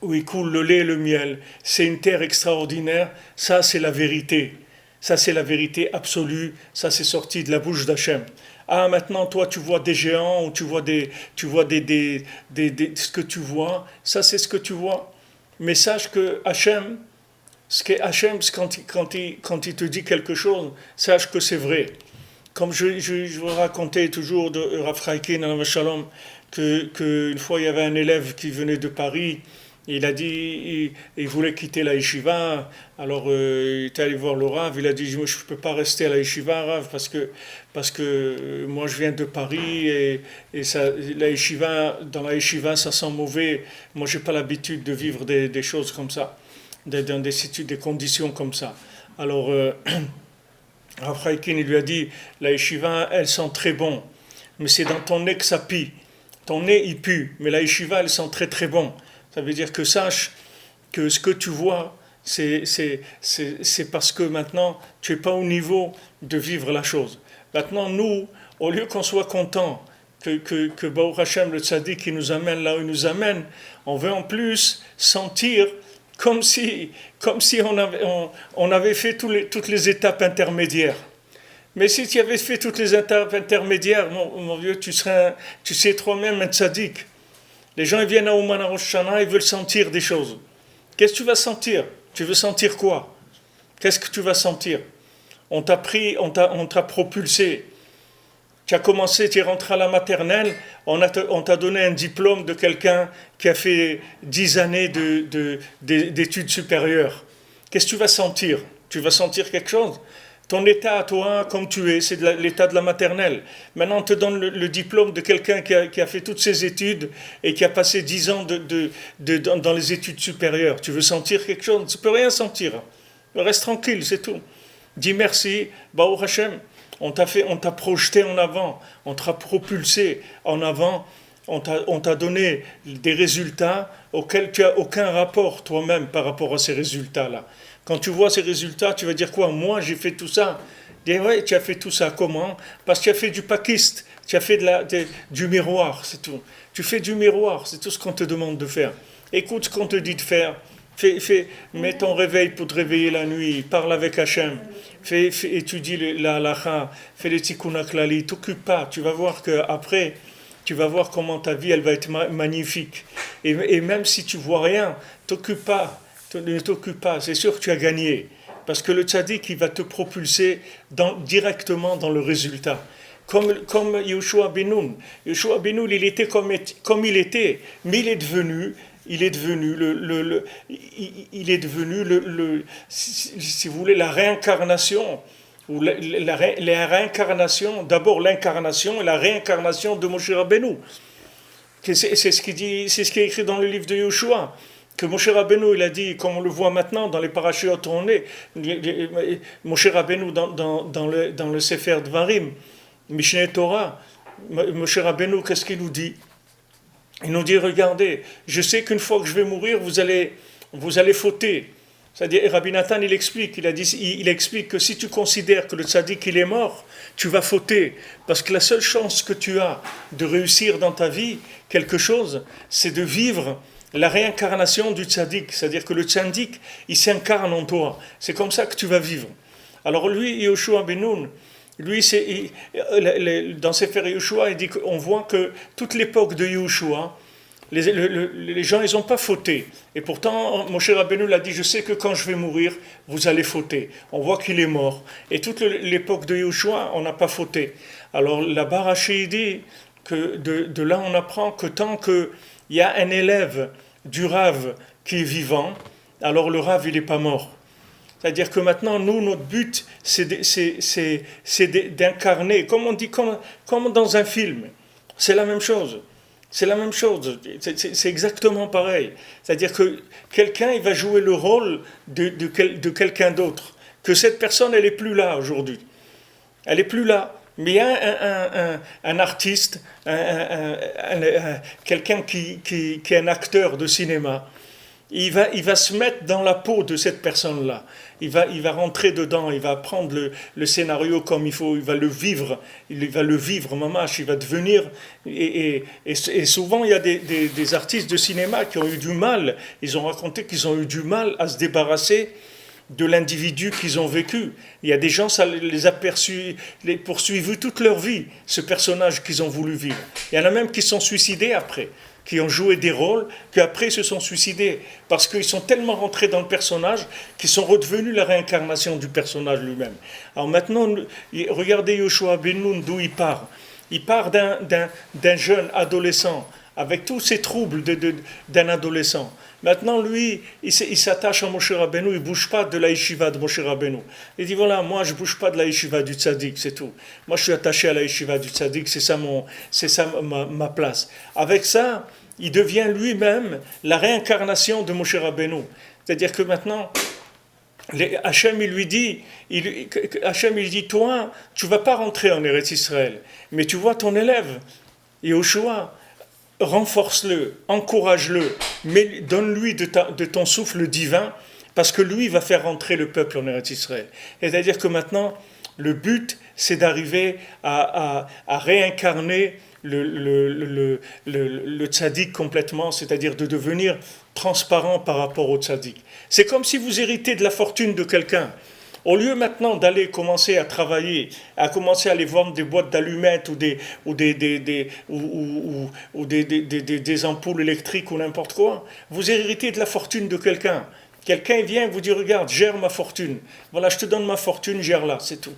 où il coule le lait et le miel, c'est une terre extraordinaire, ça c'est la vérité. Ça c'est la vérité absolue, ça c'est sorti de la bouche d'Hachem. Ah, maintenant toi tu vois des géants, ou tu vois ce que tu vois, ça c'est ce que tu vois. Mais sache que Hachem, Ce qu'est Hachem, quand il te dit quelque chose, sache que c'est vrai. Comme je vous racontais toujours de Rav Chaikin, Alav Shalom, qu'une fois il y avait un élève qui venait de Paris, il a dit, il voulait quitter la yeshiva, alors il est allé voir le Rav, il a dit, je ne peux pas rester à la yeshiva, Rav, parce que moi je viens de Paris et ça, dans la yeshiva ça sent mauvais, moi j'ai pas l'habitude de vivre des choses comme ça, dans des conditions comme ça. Alors, Rav Chaikin, il lui a dit, la yeshiva, elle sent très bon, mais c'est dans ton nez que ça pue. Ton nez, il pue, mais la yeshiva, elle sent très très bon. Ça veut dire que sache que ce que tu vois, c'est parce que maintenant, tu n'es pas au niveau de vivre la chose. Maintenant, nous, au lieu qu'on soit content que Baruch Hashem, le tzaddik, qui nous amène là où il nous amène, on veut en plus sentir comme si on avait fait toutes les étapes intermédiaires. Mais si tu avais fait toutes les étapes intermédiaires, mon vieux, tu sais toi-même un tzaddik. Les gens ils viennent à Ouman Rosh Hashanah, ils veulent sentir des choses. Qu'est-ce que tu vas sentir? Tu veux sentir quoi? Qu'est-ce que tu vas sentir? On t'a propulsé. Tu as commencé, tu es rentré à la maternelle, on t'a donné un diplôme de quelqu'un qui a fait 10 années d'études supérieures. Qu'est-ce que tu vas sentir? Tu vas sentir quelque chose? Ton état à toi, comme tu es, c'est l'état de la maternelle. Maintenant, on te donne le diplôme de quelqu'un qui a fait toutes ses études et qui a passé 10 ans dans les études supérieures. Tu veux sentir quelque chose? Tu ne peux rien sentir. Reste tranquille, c'est tout. Dis merci, Baruch Hashem. On t'a projeté en avant, on t'a propulsé en avant, on t'a donné des résultats auxquels tu n'as aucun rapport toi-même par rapport à ces résultats-là. Quand tu vois ces résultats, tu vas dire quoi? Moi, j'ai fait tout ça. Dis, ouais, tu as fait tout ça. Comment? Parce que tu as fait du pakiste, tu as fait du miroir, c'est tout. Tu fais du miroir, c'est tout ce qu'on te demande de faire. Écoute ce qu'on te dit de faire. Mets ton réveil pour te réveiller la nuit, parle avec Hachem, étudie la halakha, fais les tikkun klali, t'occupe pas, tu vas voir qu'après, tu vas voir comment ta vie elle va être magnifique. Et même si tu vois rien, ne t'occupe pas, c'est sûr que tu as gagné. Parce que le tzaddik, il va te propulser directement dans le résultat. Comme Yoshua Ben Nun. Yoshua Ben Nun, il était comme il était, mais il est devenu si vous voulez, la réincarnation, ou la réincarnation, d'abord l'incarnation et la réincarnation de Moshe Rabbeinu. C'est ce qui est écrit dans le livre de Yoshua, que Moshe Rabbeinu, il a dit, comme on le voit maintenant dans les parachutes tournés, Moshe Rabbeinu dans le Sefer Dvarim, Mishneh Torah, Moshe Rabbeinu, qu'est-ce qu'il nous dit? Il nous dit, regardez, je sais qu'une fois que je vais mourir, vous allez fauter. C'est-à-dire, Rabbi Nathan, il explique que si tu considères que le tzaddik, il est mort, tu vas fauter. Parce que la seule chance que tu as de réussir dans ta vie, quelque chose, c'est de vivre la réincarnation du tzaddik. C'est-à-dire que le tzaddik, il s'incarne en toi. C'est comme ça que tu vas vivre. Alors lui, Yoshua Ben Nun, lui, dans Sefer Yoshua, il dit qu'on voit que toute l'époque de Yoshua, les gens, ils n'ont pas fauté. Et pourtant, Moshe Rabbeinu l'a dit, je sais que quand je vais mourir, vous allez fauter. On voit qu'il est mort. Et toute l'époque de Yoshua, on n'a pas fauté. Alors, la Baraché dit que de là, on apprend que tant qu'il y a un élève du Rav qui est vivant, alors le Rav, il n'est pas mort. C'est-à-dire que maintenant, nous, notre but, c'est d'incarner, comme on dit, comme dans un film. C'est la même chose. C'est la même chose. C'est exactement pareil. C'est-à-dire que quelqu'un, il va jouer le rôle de quelqu'un d'autre. Que cette personne, elle n'est plus là aujourd'hui. Elle n'est plus là. Mais il y a un artiste, quelqu'un qui est un acteur de cinéma. Il va se mettre dans la peau de cette personne-là. Il va rentrer dedans, il va prendre le scénario comme il faut, il va le vivre, mamache, il va devenir... Et souvent, il y a des artistes de cinéma qui ont eu du mal, ils ont raconté qu'ils ont eu du mal à se débarrasser de l'individu qu'ils ont vécu. Il y a des gens, ça les a poursuivis toute leur vie, ce personnage qu'ils ont voulu vivre. Il y en a même qui se sont suicidés après, qui ont joué des rôles, qui après se sont suicidés, parce qu'ils sont tellement rentrés dans le personnage qu'ils sont redevenus la réincarnation du personnage lui-même. Alors maintenant, regardez Yoshua Ben Nun, d'où il part. Il part d'un jeune adolescent, avec tous ces troubles d'un adolescent. Maintenant, lui, il s'attache à Moshe Rabbeinu, il ne bouge pas de la yeshiva de Moshe Rabbeinu. Il dit, voilà, moi, je ne bouge pas de la yeshiva du tzaddik, c'est tout. Moi, je suis attaché à la yeshiva du tzaddik, c'est ça ma place. Avec ça, il devient lui-même la réincarnation de Moshe Rabbeinu. C'est-à-dire que maintenant, Hachem, il dit, toi, tu ne vas pas rentrer en Eretz Israël, mais tu vois ton élève, Yehoshua, renforce-le, encourage-le, mais donne-lui de ton souffle divin, parce que lui va faire rentrer le peuple en Eretz Israël. C'est-à-dire que maintenant, le but, c'est d'arriver à réincarner le tzaddik complètement, c'est-à-dire de devenir transparent par rapport au tzaddik. C'est comme si vous héritez de la fortune de quelqu'un. Au lieu maintenant d'aller commencer à travailler, à commencer à aller vendre des boîtes d'allumettes ou des ampoules électriques ou n'importe quoi, vous héritez de la fortune de quelqu'un. Quelqu'un vient et vous dit, regarde, gère ma fortune. Voilà, je te donne ma fortune, gère-la, c'est tout.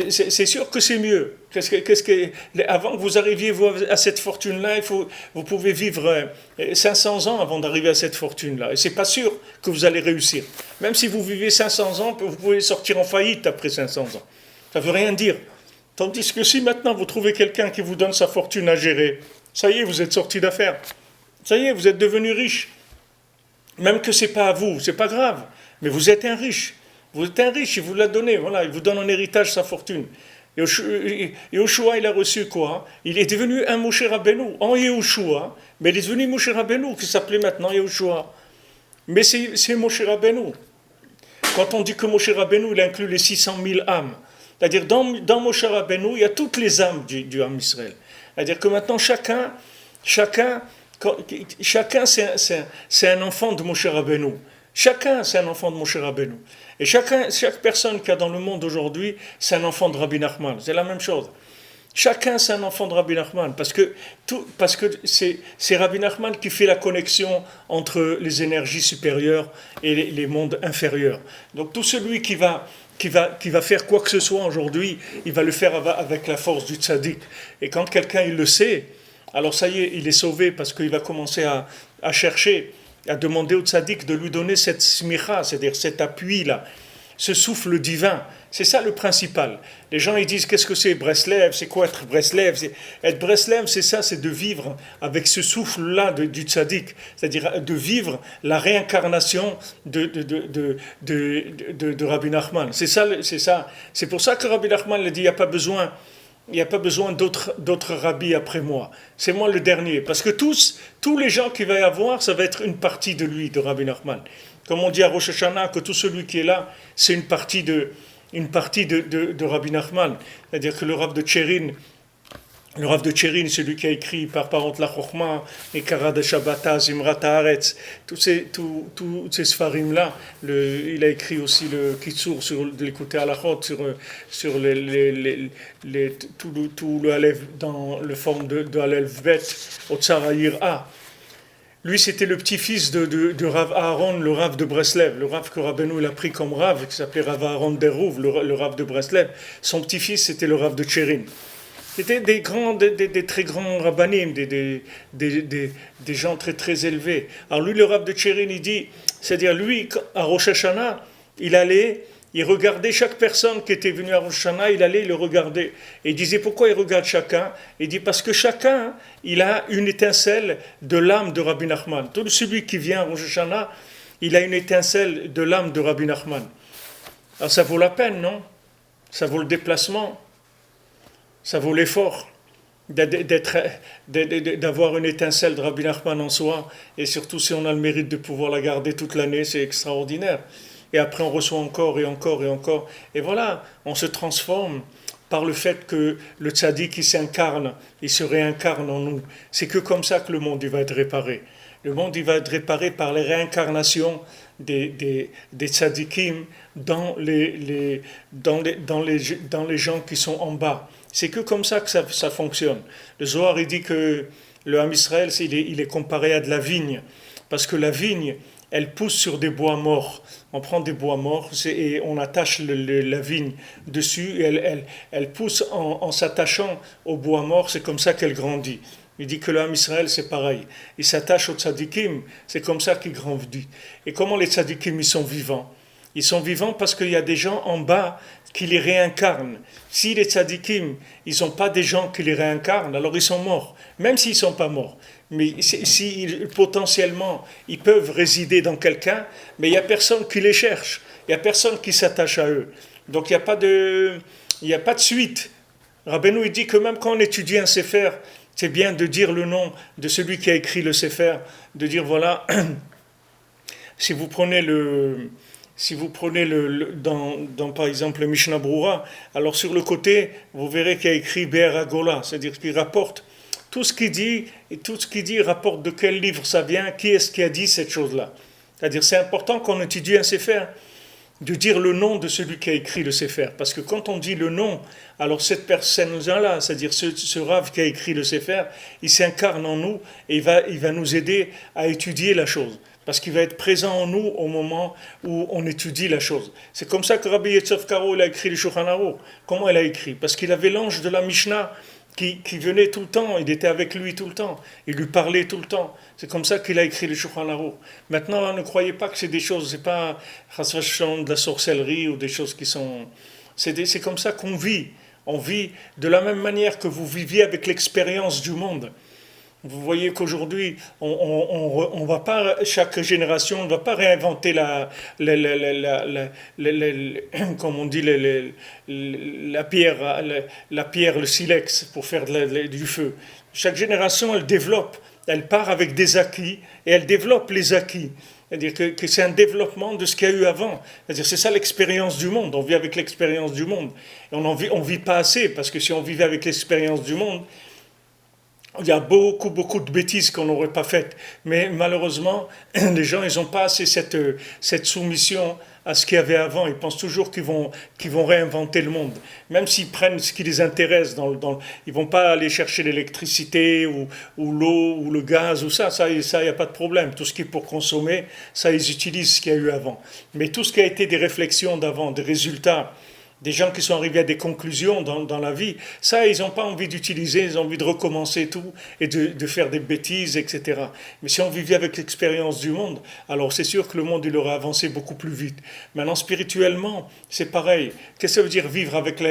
C'est sûr que c'est mieux. Avant que vous arriviez à cette fortune-là, vous pouvez vivre 500 ans avant d'arriver à cette fortune-là. Et c'est pas sûr que vous allez réussir. Même si vous vivez 500 ans, vous pouvez sortir en faillite après 500 ans. Ça ne veut rien dire. Tandis que si maintenant vous trouvez quelqu'un qui vous donne sa fortune à gérer, ça y est, vous êtes sorti d'affaires. Ça y est, vous êtes devenu riche. Même que ce n'est pas à vous, c'est pas grave. Mais vous êtes un riche. Vous êtes un riche, il vous l'a donné, voilà, il vous donne en héritage sa fortune. Et Yehoshua, il a reçu quoi? Il est devenu un Moshe Rabbeinu, en Yehoshua, mais il est devenu Moshe Rabbeinu, qui s'appelait maintenant Yehoshua. Mais c'est Moshe Rabbeinu. Quand on dit que Moshe Rabbeinu, il inclut les 600 000 âmes, c'est-à-dire dans Moshe Rabbeinu, il y a toutes les âmes du âme Israël. C'est-à-dire que maintenant, chacun c'est un enfant de Moshe Rabbeinu. Chacun, c'est un enfant de Moshe Rabbeinu. Et chaque personne qu'il y a dans le monde aujourd'hui, c'est un enfant de Rabbi Nachman. C'est la même chose. Chacun, c'est un enfant de Rabbi Nachman. Parce que c'est Rabbi Nachman qui fait la connexion entre les énergies supérieures et les mondes inférieurs. Donc tout celui qui va faire quoi que ce soit aujourd'hui, il va le faire avec la force du tzaddik. Et quand quelqu'un il le sait, alors ça y est, il est sauvé parce qu'il va commencer à chercher, à demander au tzaddik de lui donner cette smicha, c'est-à-dire cet appui-là, ce souffle divin. C'est ça le principal. Les gens ils disent, qu'est-ce que c'est Breslev? C'est quoi être Breslev? Être Breslev, c'est ça, c'est de vivre avec ce souffle-là du tzaddik, c'est-à-dire de vivre la réincarnation de Rabbi Nachman. C'est ça. C'est pour ça que Rabbi Nachman a dit, il n'y a pas besoin d'autres rabbis après moi. C'est moi le dernier. Parce que tous les gens qu'il va y avoir, ça va être une partie de lui, de Rabbi Nachman. Comme on dit à Rosh Hashanah, que tout celui qui est là, c'est une partie de Rabbi Nachman. C'est-à-dire que le Rav de Tchérin, celui qui a écrit par Parent la Chochma, et Kara de Shabbata, Zimrat Haaretz, tous ces sfarim-là, il a écrit aussi le Kitsour sur l'écouter halachot, sur tout le Alev dans le forme de Alev Bet, au Tsarayir A. Lui, c'était le petit-fils de Rav Aaron, le Rav de Breslev, le Rav que Rabbeinu a pris comme Rav, qui s'appelait Rav Aaron Derouv, le Rav de Breslev. Son petit-fils, c'était le Rav de Tchérin. C'était des très grands rabbanim, des gens très très élevés. Alors lui, le Rav de Tchérin, il dit, c'est-à-dire lui, à Rosh Hashanah, il regardait chaque personne qui était venue à Rosh Hashanah, il allait le regarder. Et il disait, pourquoi il regarde chacun? Il dit, parce que chacun, il a une étincelle de l'âme de Rabbi Nachman. Tout celui qui vient à Rosh Hashanah, il a une étincelle de l'âme de Rabbi Nachman. Alors ça vaut la peine, non? Ça vaut le déplacement. Ça vaut l'effort d'avoir une étincelle de Rabbi Nachman en soi, et surtout si on a le mérite de pouvoir la garder toute l'année, c'est extraordinaire. Et après on reçoit encore et encore et encore. Et voilà, on se transforme par le fait que le tzaddik il s'incarne, il se réincarne en nous. C'est que comme ça que le monde il va être réparé. Le monde, il va être réparé par les réincarnations des tzadikim dans les gens qui sont en bas. C'est que comme ça que ça fonctionne. Le Zohar, il dit que le Ham Israël, il est comparé à de la vigne. Parce que la vigne, elle pousse sur des bois morts. On prend des bois morts et on attache la vigne dessus et elle pousse en s'attachant au bois mort, c'est comme ça qu'elle grandit. Il dit que le Ham Israël, c'est pareil. Il s'attache aux tzadikim, c'est comme ça qu'il grandit. Et comment les tzadikim, ils sont vivants? Ils sont vivants parce qu'il y a des gens en bas qui les réincarnent. Si les tzadikim, ils n'ont pas des gens qui les réincarnent, alors ils sont morts, même s'ils ne sont pas morts. Mais si potentiellement, ils peuvent résider dans quelqu'un, mais il n'y a personne qui les cherche, il n'y a personne qui s'attache à eux. Donc il n'y a pas de suite. Rabbeinu, il dit que même quand on étudie un sefer, c'est bien de dire le nom de celui qui a écrit le sefer, de dire voilà, si vous prenez dans par exemple le Mishnah Brura, alors sur le côté, vous verrez qu'il y a écrit Be'er Agola, c'est-à-dire qu'il rapporte tout ce qu'il dit, et tout ce qu'il dit rapporte de quel livre ça vient, qui est-ce qui a dit cette chose-là. C'est-à-dire c'est important quand on étudie un sefer, de dire le nom de celui qui a écrit le Sefer. Parce que quand on dit le nom, alors cette personne-là, c'est-à-dire ce Rav qui a écrit le Sefer, il s'incarne en nous et il va nous aider à étudier la chose. Parce qu'il va être présent en nous au moment où on étudie la chose. C'est comme ça que Rabbi Yitzhak Karo il a écrit le Shulchan Aruch. Comment il a écrit? Parce qu'il avait l'ange de la Mishnah qui venait tout le temps, il était avec lui tout le temps, il lui parlait tout le temps. C'est comme ça qu'il a écrit le Shulchan Aruch. Maintenant, ne croyez pas que c'est des choses, c'est pas de la sorcellerie ou des choses qui sont... C'est comme ça qu'on vit. On vit de la même manière que vous viviez avec l'expérience du monde. Vous voyez qu'aujourd'hui, on va pas, chaque génération ne va pas réinventer comme on dit, la pierre, le silex pour faire du feu. Chaque génération, elle part avec des acquis et elle développe les acquis. C'est-à-dire que c'est un développement de ce qu'il y a eu avant. C'est-à-dire c'est ça l'expérience du monde. On vit avec l'expérience du monde. Et on vit pas assez, parce que si on vivait avec l'expérience du monde, il y a beaucoup de bêtises qu'on n'aurait pas faites. Mais malheureusement, les gens, ils n'ont pas assez cette soumission à ce qu'il y avait avant. Ils pensent toujours qu'ils vont réinventer le monde. Même s'ils prennent ce qui les intéresse, ils ne vont pas aller chercher l'électricité ou l'eau ou le gaz ou ça, il n'y a pas de problème. Tout ce qui est pour consommer, ça, ils utilisent ce qu'il y a eu avant. Mais tout ce qui a été des réflexions d'avant, des résultats, des gens qui sont arrivés à des conclusions dans la vie, ça, ils n'ont pas envie d'utiliser, ils ont envie de recommencer tout et de faire des bêtises, etc. Mais si on vivait avec l'expérience du monde, alors c'est sûr que le monde, il aurait avancé beaucoup plus vite. Maintenant, spirituellement, c'est pareil. Qu'est-ce que ça veut dire vivre avec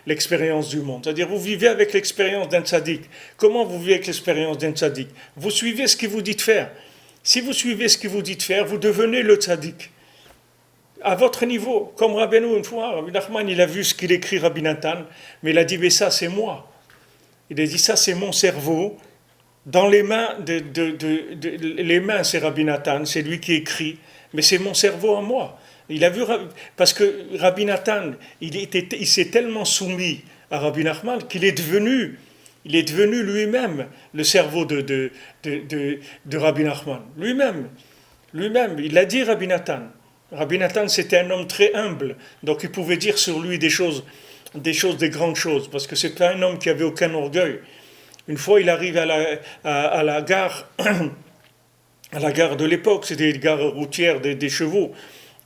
l'expérience du monde? C'est-à-dire, vous vivez avec l'expérience d'un tzaddik. Comment vous vivez avec l'expérience d'un tzaddik? Vous suivez ce qu'il vous dit de faire. Si vous suivez ce qu'il vous dit de faire, vous devenez le tzaddik. À votre niveau, comme Rabbeinu, une fois, Rabbi Nachman, il a vu ce qu'il écrit Rabbi Nathan, mais il a dit, mais ça c'est moi. Il a dit, ça c'est mon cerveau, dans les mains, les mains c'est Rabbi Nathan, c'est lui qui écrit, mais c'est mon cerveau en moi. Il a vu, parce que Rabbi Nathan, il s'est tellement soumis à Rabbi Nachman qu'il est devenu lui-même le cerveau de Rabbi Nachman. Lui-même, il l'a dit Rabbi Nathan. Rabbi Nathan, c'était un homme très humble, donc il pouvait dire sur lui des grandes choses, parce que c'était un homme qui avait aucun orgueil. Une fois, il arrive à la gare, à la gare de l'époque, c'était des gares routières des chevaux,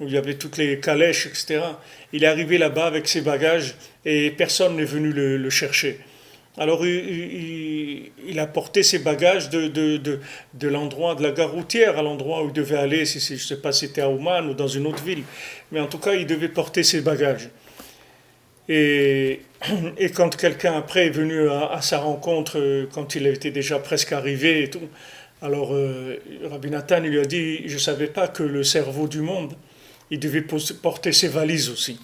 où il y avait toutes les calèches, etc. Il est arrivé là-bas avec ses bagages et personne n'est venu le chercher. Alors il a porté ses bagages de l'endroit de la gare routière à l'endroit où il devait aller, je ne sais pas si c'était à Ouman ou dans une autre ville, mais en tout cas il devait porter ses bagages. Et quand quelqu'un après est venu à sa rencontre, quand il était déjà presque arrivé et tout, alors Rabbi Nathan il lui a dit, je ne savais pas que le cerveau du monde, il devait porter ses valises aussi.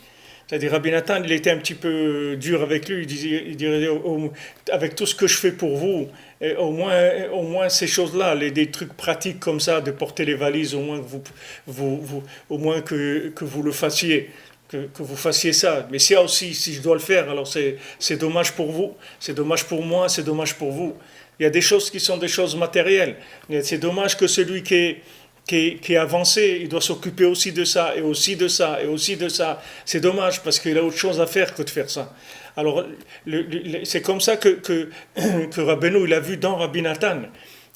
C'est-à-dire, Rabbi Nathan, il était un petit peu dur avec lui. Il dirait, avec tout ce que je fais pour vous, au moins ces choses-là, des trucs pratiques comme ça, de porter les valises, au moins que vous le fassiez, que vous fassiez ça. Mais si je dois le faire, alors c'est dommage pour vous, c'est dommage pour moi, c'est dommage pour vous. Il y a des choses qui sont des choses matérielles. C'est dommage que celui qui est avancé, il doit s'occuper aussi de ça, et aussi de ça, et aussi de ça. C'est dommage parce qu'il a autre chose à faire que de faire ça. Alors, c'est comme ça que Rabbeinu, il a vu dans Rabbi Nathan,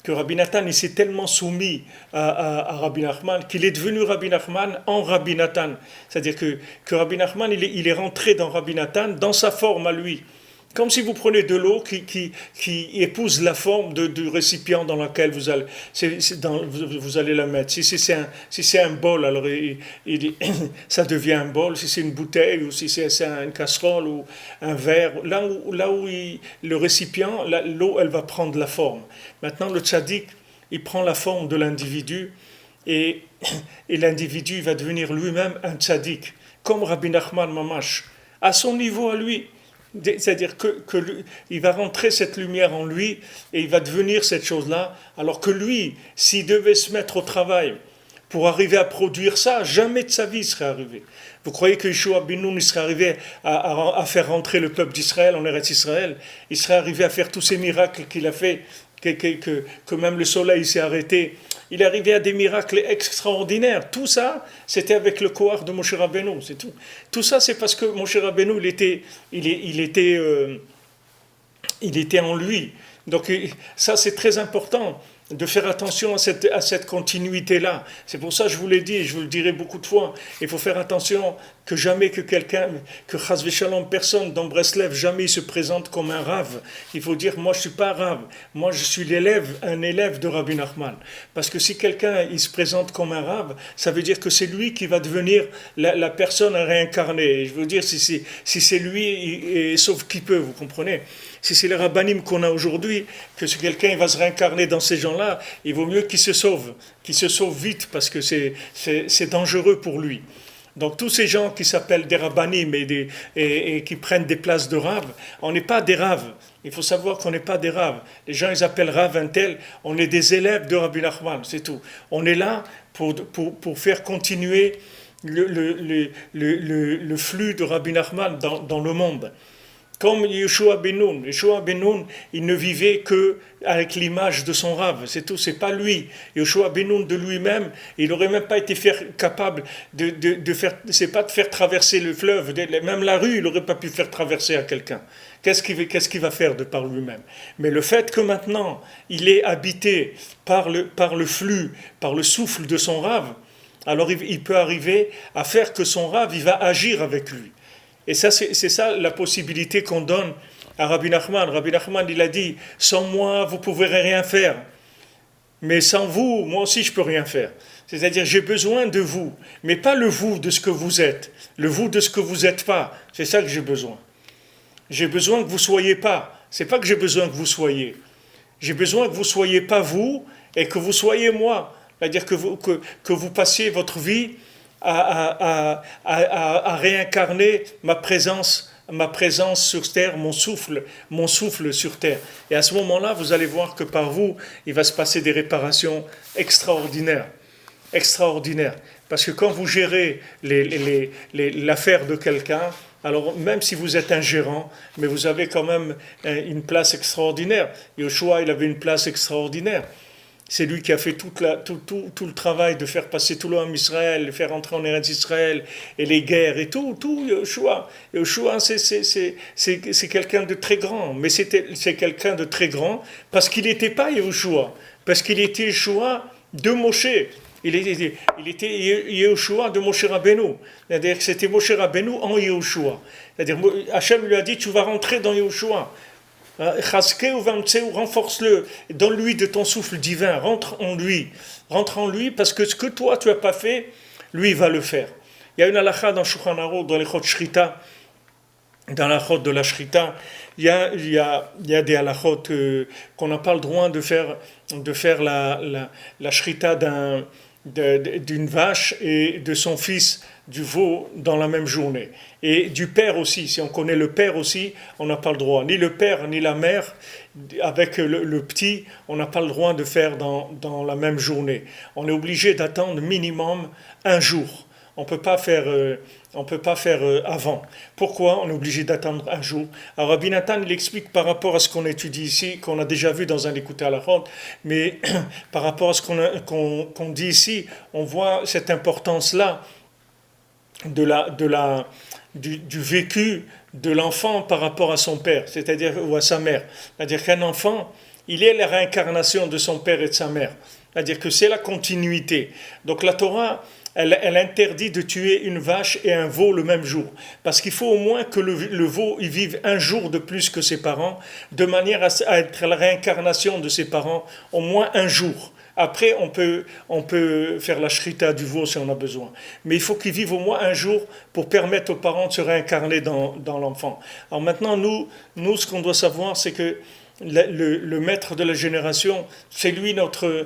que Rabbi Nathan, il s'est tellement soumis à Rabbi Nachman qu'il est devenu Rabbi Nachman en Rabbi Nathan. C'est-à-dire que Rabbi Nachman, il est rentré dans Rabbi Nathan, dans sa forme à lui. Comme si vous prenez de l'eau qui épouse la forme du récipient dans lequel vous allez la mettre. Si c'est un bol, alors ça devient un bol. Si c'est une bouteille, ou si c'est une casserole ou un verre, là où le récipient, l'eau, elle va prendre la forme. Maintenant, le tzaddik, il prend la forme de l'individu et l'individu va devenir lui-même un tzaddik, comme Rabbi Nachman Mamash, à son niveau à lui. C'est-à-dire il va rentrer cette lumière en lui et il va devenir cette chose-là, alors que lui, s'il devait se mettre au travail pour arriver à produire ça, jamais de sa vie il serait arrivé. Vous croyez que Yeshua ben Nun serait arrivé à faire rentrer le peuple d'Israël en Eretz Israël? Il serait arrivé à faire tous ces miracles qu'il a fait, que même le soleil s'est arrêté. Il est arrivé à des miracles extraordinaires. Tout ça, c'était avec le Kohar de Moshe Rabbeinu, c'est tout. Tout ça, c'est parce que Moshe Rabbeinu, il était en lui. Donc ça, c'est très important de faire attention à cette continuité-là. C'est pour ça que je vous l'ai dit, et je vous le dirai beaucoup de fois, il faut faire attention que jamais que Chas v'Shalom, personne dans Breslev, jamais il se présente comme un rave. Il faut dire, moi je ne suis pas rave, moi je suis un élève de Rabbi Nachman. Parce que si quelqu'un il se présente comme un rave, ça veut dire que c'est lui qui va devenir la personne réincarnée. Et je veux dire, si c'est lui, et sauf qui peut, vous comprenez? Si c'est les rabbanim qu'on a aujourd'hui, que si quelqu'un va se réincarner dans ces gens-là, il vaut mieux qu'il se sauve vite, parce que c'est dangereux pour lui. Donc tous ces gens qui s'appellent des rabbanim et qui prennent des places de raves, on n'est pas des raves. Il faut savoir qu'on n'est pas des raves. Les gens, ils appellent rave un tel, on est des élèves de Rabbi Nachman, c'est tout. On est là pour faire continuer le flux de Rabbi Nachman dans le monde. Comme Yeshua ben Nun. Yeshua ben Nun, il ne vivait que avec l'image de son rave, c'est tout, c'est pas lui. Yeshua ben Nun de lui-même, il n'aurait même pas été capable de faire, c'est pas de faire traverser le fleuve, même la rue, il n'aurait pas pu faire traverser à quelqu'un. Qu'est-ce qu'il va faire de par lui-même? Mais le fait que maintenant, il est habité par le flux, par le souffle de son rave, alors il peut arriver à faire que son rave, il va agir avec lui. Et ça, c'est ça la possibilité qu'on donne à Rabbi Nachman. Rabbi Nachman, il a dit, sans moi, vous ne pourrez rien faire. Mais sans vous, moi aussi, je ne peux rien faire. C'est-à-dire, j'ai besoin de vous, mais pas le vous de ce que vous êtes, le vous de ce que vous n'êtes pas. C'est ça que j'ai besoin. J'ai besoin que vous ne soyez pas. Ce n'est pas que j'ai besoin que vous soyez. J'ai besoin que vous ne soyez pas vous et que vous soyez moi. C'est-à-dire que vous passiez votre vie à réincarner ma présence sur terre, mon souffle sur terre. Et à ce moment-là, vous allez voir que par vous, il va se passer des réparations extraordinaires. Parce que quand vous gérez l'affaire de quelqu'un, alors même si vous êtes un gérant, mais vous avez quand même une place extraordinaire. Yoshua, il avait une place extraordinaire. C'est lui qui a fait tout le travail de faire passer tout l'homme Israël, de faire entrer en Eretz Israël, et les guerres et tout Yoshua. Yoshua, c'est quelqu'un de très grand, mais c'est quelqu'un de très grand parce qu'il n'était pas Yoshua, parce qu'il était Yoshua de Moshe. Il était Yoshua de Moshe Rabbeinu. C'est-à-dire que c'était Moshe Rabbeinu en Yoshua. C'est-à-dire Hachem lui a dit, tu vas rentrer dans Yoshua. Renforce-le, donne-lui de ton souffle divin, rentre en lui, parce que ce que toi tu n'as pas fait, lui il va le faire. Il y a une halakha dans Shulchan Aruch, dans les chot Shrita, dans la chot de la Shrita, il y a des halakhot qu'on n'a pas le droit de faire la Shrita d'une vache et de son fils du veau dans la même journée. Et du père aussi, si on connaît le père aussi, on n'a pas le droit. Ni le père ni la mère, avec le petit, on n'a pas le droit de faire dans la même journée. On est obligé d'attendre minimum un jour. On peut pas faire, on peut pas faire avant. Pourquoi on est obligé d'attendre un jour? Alors Rabbi Nathan, il explique par rapport à ce qu'on étudie ici, qu'on a déjà vu dans un écouté à la ronde, mais par rapport à ce qu'on dit ici, on voit cette importance-là du vécu de l'enfant par rapport à son père, c'est-à-dire ou à sa mère. C'est-à-dire qu'un enfant, il est la réincarnation de son père et de sa mère. C'est-à-dire que c'est la continuité. Donc la Torah, elle interdit de tuer une vache et un veau le même jour. Parce qu'il faut au moins que le veau il vive un jour de plus que ses parents, de manière à être la réincarnation de ses parents au moins un jour. Après, on peut faire la shrita du veau si on a besoin. Mais il faut qu'il vive au moins un jour pour permettre aux parents de se réincarner dans l'enfant. Alors maintenant, nous, ce qu'on doit savoir, c'est que le maître de la génération, c'est lui notre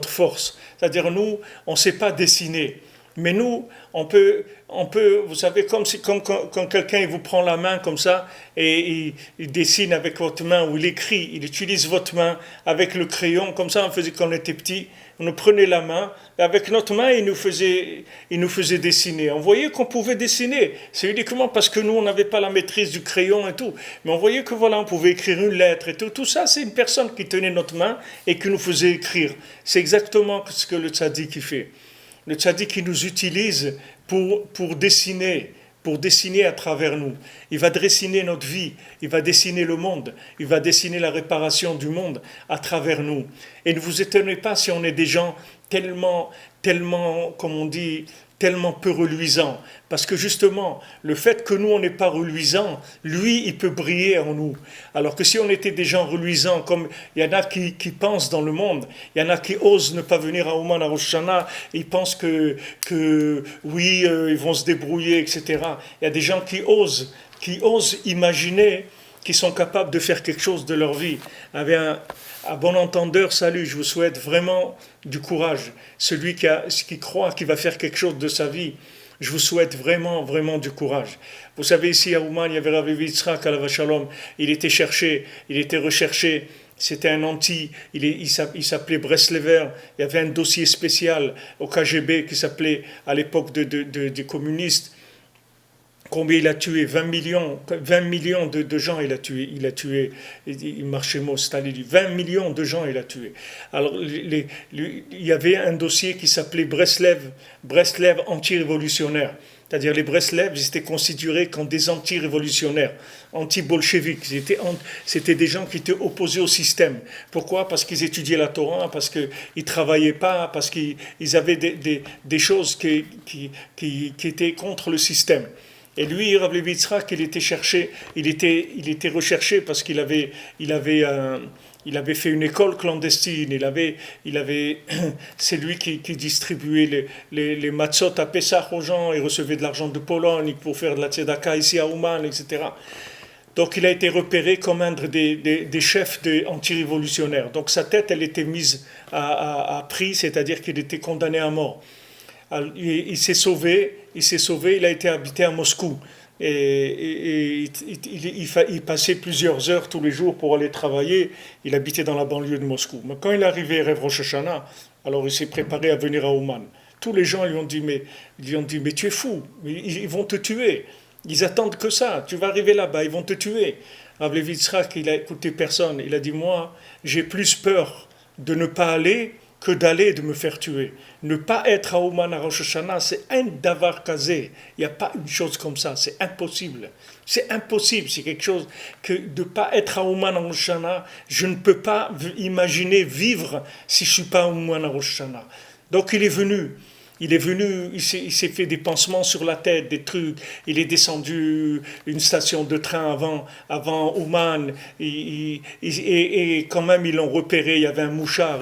force. C'est-à-dire nous, on ne sait pas dessiner. Mais nous, vous savez, comme quand quelqu'un il vous prend la main comme ça et il dessine avec votre main ou il écrit, il utilise votre main avec le crayon, comme ça on faisait quand on était petit, on nous prenait la main, et avec notre main il nous faisait dessiner. On voyait qu'on pouvait dessiner, c'est uniquement parce que nous on n'avait pas la maîtrise du crayon et tout, mais on voyait que voilà, on pouvait écrire une lettre et tout. Tout ça c'est une personne qui tenait notre main et qui nous faisait écrire. C'est exactement ce que le tzaddik fait. Le tzaddik qui nous utilise pour dessiner à travers nous. Il va dessiner notre vie, il va dessiner le monde, il va dessiner la réparation du monde à travers nous. Et ne vous étonnez pas si on est des gens tellement, comme on dit, tellement peu reluisants. Parce que justement, le fait que nous, on n'est pas reluisants, lui, il peut briller en nous. Alors que si on était des gens reluisants, comme il y en a qui pensent dans le monde, il y en a qui osent ne pas venir à Ouman, à Rosh Hashanah, ils pensent que oui, ils vont se débrouiller, etc. Il y a des gens qui osent imaginer qu'ils sont capables de faire quelque chose de leur vie. À bon entendeur, salut, je vous souhaite vraiment du courage. Celui qui croit qu'il va faire quelque chose de sa vie, je vous souhaite vraiment, vraiment du courage. Vous savez, ici à Ouman, il y avait Rav Yitzhak Alav Shalom, il était recherché, c'était un anti, il s'appelait Breslever, il y avait un dossier spécial au KGB qui s'appelait, à l'époque des communistes, combien il a tué? 20 millions de gens il a tué, il marchait mot, Staline, 20 millions de gens il a tué. Alors il y avait un dossier qui s'appelait Breslev anti-révolutionnaire. C'est-à-dire les Breslev, ils étaient considérés comme des anti-révolutionnaires, anti-bolcheviques. C'était des gens qui étaient opposés au système. Pourquoi? Parce qu'ils étudiaient la Torah, parce qu'ils ne travaillaient pas, parce qu'ils avaient des choses qui étaient contre le système. Et lui, Rav Levi Yitzhak, il était recherché parce qu'il avait fait une école clandestine. C'est lui qui distribuait les matzot à Pessah aux gens. Il recevait de l'argent de Pologne pour faire de la tzedaka ici à Ouman, etc. Donc il a été repéré comme un des chefs anti-révolutionnaires. Donc sa tête, elle était mise à prix, c'est-à-dire qu'il était condamné à mort. Alors, il s'est sauvé, il a été habité à Moscou. Et il passait plusieurs heures tous les jours pour aller travailler. Il habitait dans la banlieue de Moscou. Mais quand il est arrivé à Erev Rosh Hashanah, alors il s'est préparé à venir à Ouman. Tous les gens lui ont dit, mais tu es fou, ils vont te tuer. Ils attendent que ça, tu vas arriver là-bas, ils vont te tuer. Rav Levi Yitzhak, il a écouté personne. Il a dit, moi, j'ai plus peur de ne pas aller que d'aller et de me faire tuer. Ne pas être à Ouman à Rosh Hashanah, c'est un davar kazé. Il n'y a pas une chose comme ça, c'est impossible. C'est impossible, c'est quelque chose que de ne pas être à Ouman à Rosh Hashanah, je ne peux pas imaginer vivre si je ne suis pas à Ouman à Rosh Hashanah. Donc il est venu, il s'est fait des pansements sur la tête, des trucs. Il est descendu une station de train avant Ouman. Et quand même, ils l'ont repéré. Il y avait un mouchard.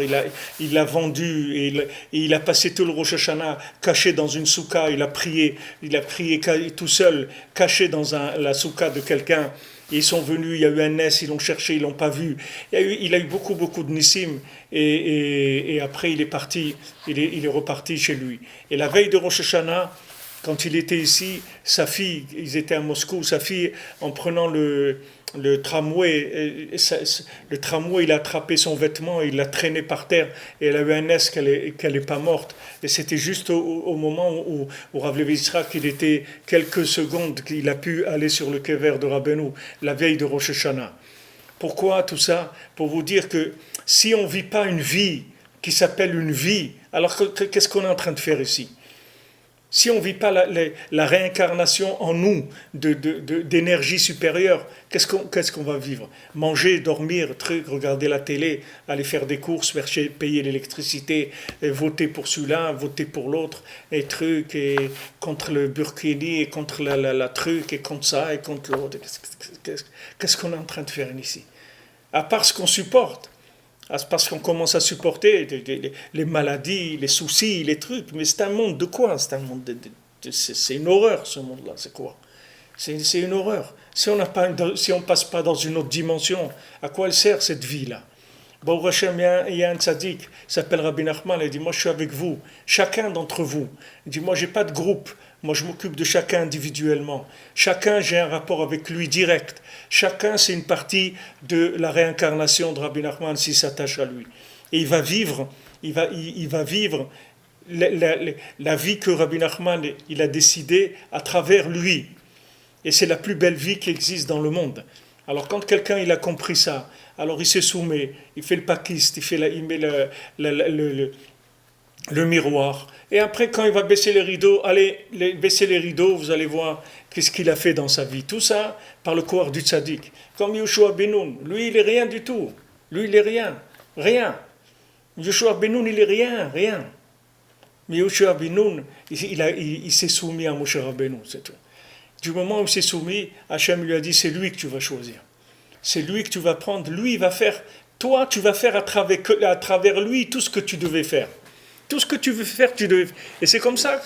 Il l'a vendu. Et il a passé tout le Rosh Hashanah caché dans une souka. Il a prié tout seul, caché dans la souka de quelqu'un. Ils sont venus, il y a eu un Ness, ils l'ont cherché, ils l'ont pas vu. Il a eu beaucoup de nissim et après il est reparti chez lui. Et la veille de Rosh Hashanah, Quand il était ici, sa fille, ils étaient à Moscou, sa fille, en prenant le tramway, le tramway, il a attrapé son vêtement, il l'a traîné par terre, et elle a eu un S qu'elle n'est pas morte. Et c'était juste au moment où Rav Levi Yitzhak, il était quelques secondes qu'il a pu aller sur le kever de Rabbeinu, la veille de Rosh Hashanah. Pourquoi tout ça? Pour vous dire que si on ne vit pas une vie qui s'appelle une vie, alors qu'est-ce qu'on est en train de faire ici? Si on ne vit pas la réincarnation en nous d'énergie supérieure, qu'est-ce qu'on va vivre? Manger, dormir, regarder la télé, aller faire des courses, payer l'électricité, voter pour celui-là, voter pour l'autre, et contre le Burkini, et contre la truc, et contre ça, et contre l'autre. Qu'est-ce qu'on est en train de faire ici? À part ce qu'on supporte. Parce qu'on commence à supporter les maladies, les soucis, les trucs. Mais c'est un monde de quoi? C'est un monde c'est une horreur, ce monde-là. C'est quoi? C'est une horreur. Si on ne passe pas dans une autre dimension, à quoi elle sert cette vie-là? Bon, il y a un tzaddik, il s'appelle Rabbi Nachman, il dit, moi je suis avec vous, chacun d'entre vous. Il dit, moi j'ai pas de groupe, moi je m'occupe de chacun individuellement. Chacun, j'ai un rapport avec lui direct. Chacun, c'est une partie de la réincarnation de Rabbi Nachman s'il s'attache à lui. Et il va vivre la vie que Rabbi Nachman il a décidé à travers lui. Et c'est la plus belle vie qui existe dans le monde. Alors quand quelqu'un il a compris ça, alors il se soumet, il fait le pakiste, il met le miroir. Et après, quand il va baisser les rideaux, baissez les rideaux, vous allez voir qu'est-ce qu'il a fait dans sa vie. Tout ça par le corps du tzaddik. Comme Yoshua Ben-Nun, lui il est rien du tout. Lui il est rien. Yoshua Ben-Nun il est rien. Mais Yoshua Ben-Nun, il s'est soumis à Moshe Rabbeinu, c'est tout. Du moment où il s'est soumis, Hachem lui a dit, c'est lui que tu vas choisir. C'est lui que tu vas prendre. Lui, il va faire. Toi, tu vas faire à travers lui tout ce que tu devais faire. Tout ce que tu veux faire, tu devais. Et c'est comme ça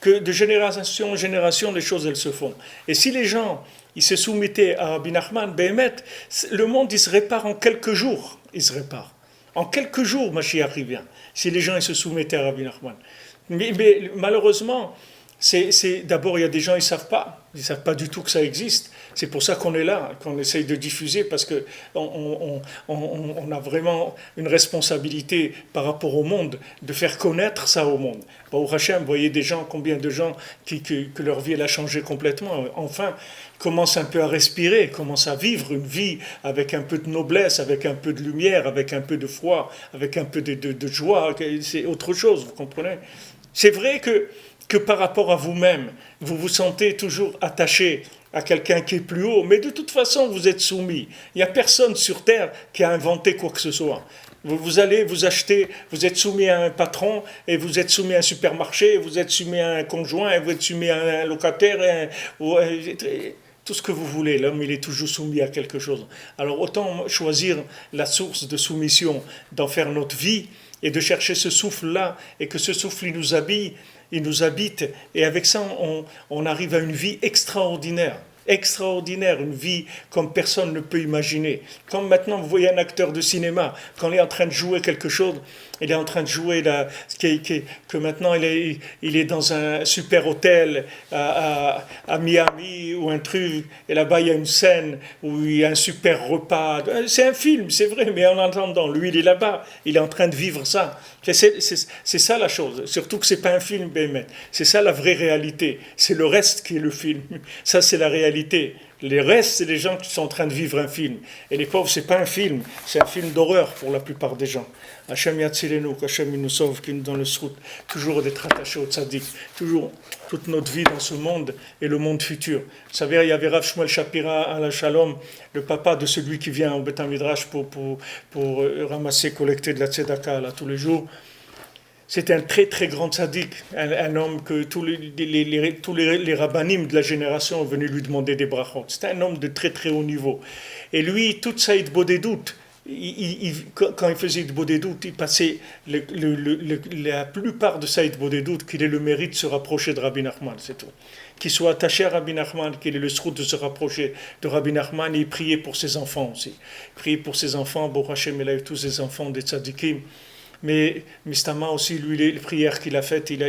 que de génération en génération, les choses, elles se font. Et si les gens, ils se soumettaient à Rabbi Nachman, Behemet, le monde, il se répare en quelques jours. Il se répare. En quelques jours, Mashiach revient. Si les gens, ils se soumettaient à Rabbi Nachman. Mais malheureusement, d'abord, il y a des gens, ils ne savent pas du tout que ça existe. C'est pour ça qu'on est là, qu'on essaye de diffuser, parce qu'on a vraiment une responsabilité par rapport au monde, de faire connaître ça au monde. Au Hachem, vous voyez combien de gens que leur vie elle a changé complètement. Enfin, commencent un peu à respirer, commencent à vivre une vie avec un peu de noblesse, avec un peu de lumière, avec un peu de foi, avec un peu de joie. C'est autre chose, vous comprenez? C'est vrai que par rapport à vous-même, vous vous sentez toujours attaché à quelqu'un qui est plus haut, mais de toute façon, vous êtes soumis. Il n'y a personne sur Terre qui a inventé quoi que ce soit. Vous allez vous acheter, vous êtes soumis à un patron, et vous êtes soumis à un supermarché, et vous êtes soumis à un conjoint, et vous êtes soumis à un locataire, tout ce que vous voulez. L'homme, il est toujours soumis à quelque chose. Alors autant choisir la source de soumission, d'en faire notre vie, et de chercher ce souffle-là, et que ce souffle, il nous habite, et avec ça, on arrive à une vie extraordinaire, une vie comme personne ne peut imaginer. Comme maintenant, vous voyez un acteur de cinéma, quand il est en train de jouer quelque chose, il est en train de jouer que maintenant il est dans un super hôtel à Miami ou un truc, et là-bas il y a une scène où il y a un super repas. C'est un film, c'est vrai, mais en entendant, lui il est là-bas, il est en train de vivre ça. C'est ça la chose, surtout que c'est pas un film, c'est ça la vraie réalité, c'est le reste qui est le film, ça c'est la réalité. Les restes, c'est les gens qui sont en train de vivre un film. Et les pauvres, c'est pas un film, c'est un film d'horreur pour la plupart des gens. Hachem Yatzilenu, qu'Hachem nous sauve, qu'il nous donne le srout, toujours d'être attaché au tzaddik, toujours toute notre vie dans ce monde et le monde futur. Vous savez, il y avait Rav Shmuel Shapira à la Shalom, le papa de celui qui vient au Beth Midrash pour ramasser, collecter de la tzedaka là, tous les jours. C'était un très très grand tzaddik, un homme que tous les rabbanim de la génération sont venus lui demander des brachot. C'était un homme de très très haut niveau. Et lui, toute sa hitbodedut, quand il faisait hitbodedut, il passait la plupart de sa hitbodedut qu'il ait le mérite de se rapprocher de Rabbi Nachman, c'est tout. Qu'il soit attaché à Rabbi Nachman, qu'il ait le srout de se rapprocher de Rabbi Nachman, et il priait pour ses enfants aussi. Il priait pour ses enfants, Baruch Hashem, il a eu tous ses enfants des tzaddikim. Mais Mistama aussi, lui, les prières qu'il a faites, il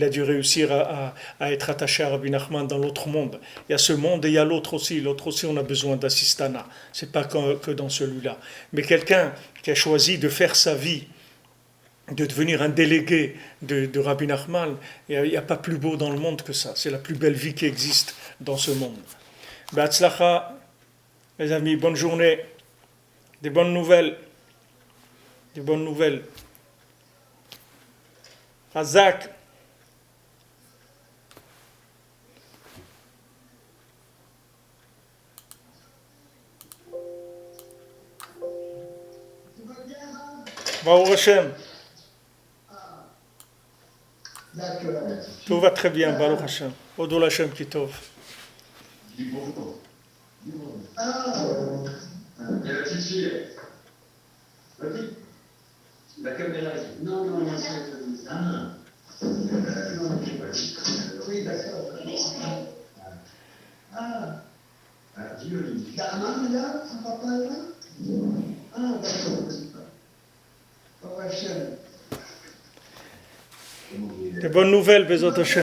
a dû réussir à être attaché à Rabbi Nachman dans l'autre monde. Il y a ce monde et il y a l'autre aussi. L'autre aussi, on a besoin d'assistana. C'est pas que dans celui-là. Mais quelqu'un qui a choisi de faire sa vie, de devenir un délégué de Rabbi Nachman, il n'y a pas plus beau dans le monde que ça. C'est la plus belle vie qui existe dans ce monde. Be'atzlacha, mes amis, bonne journée. Des bonnes nouvelles. Des bonnes nouvelles. Razak. Baruch Hashem. Tout va très bien, Baruch Hashem. Odol Hashem Kitov. Ah, il y a la petite fille. La caméra ici. Non, non, non, c'est... Ah. Oui, d'accord. Ah. Ah, dis-le. Darman est là? Son papa est là? Ah, d'accord. Des bonnes nouvelles, Bezot Hashem.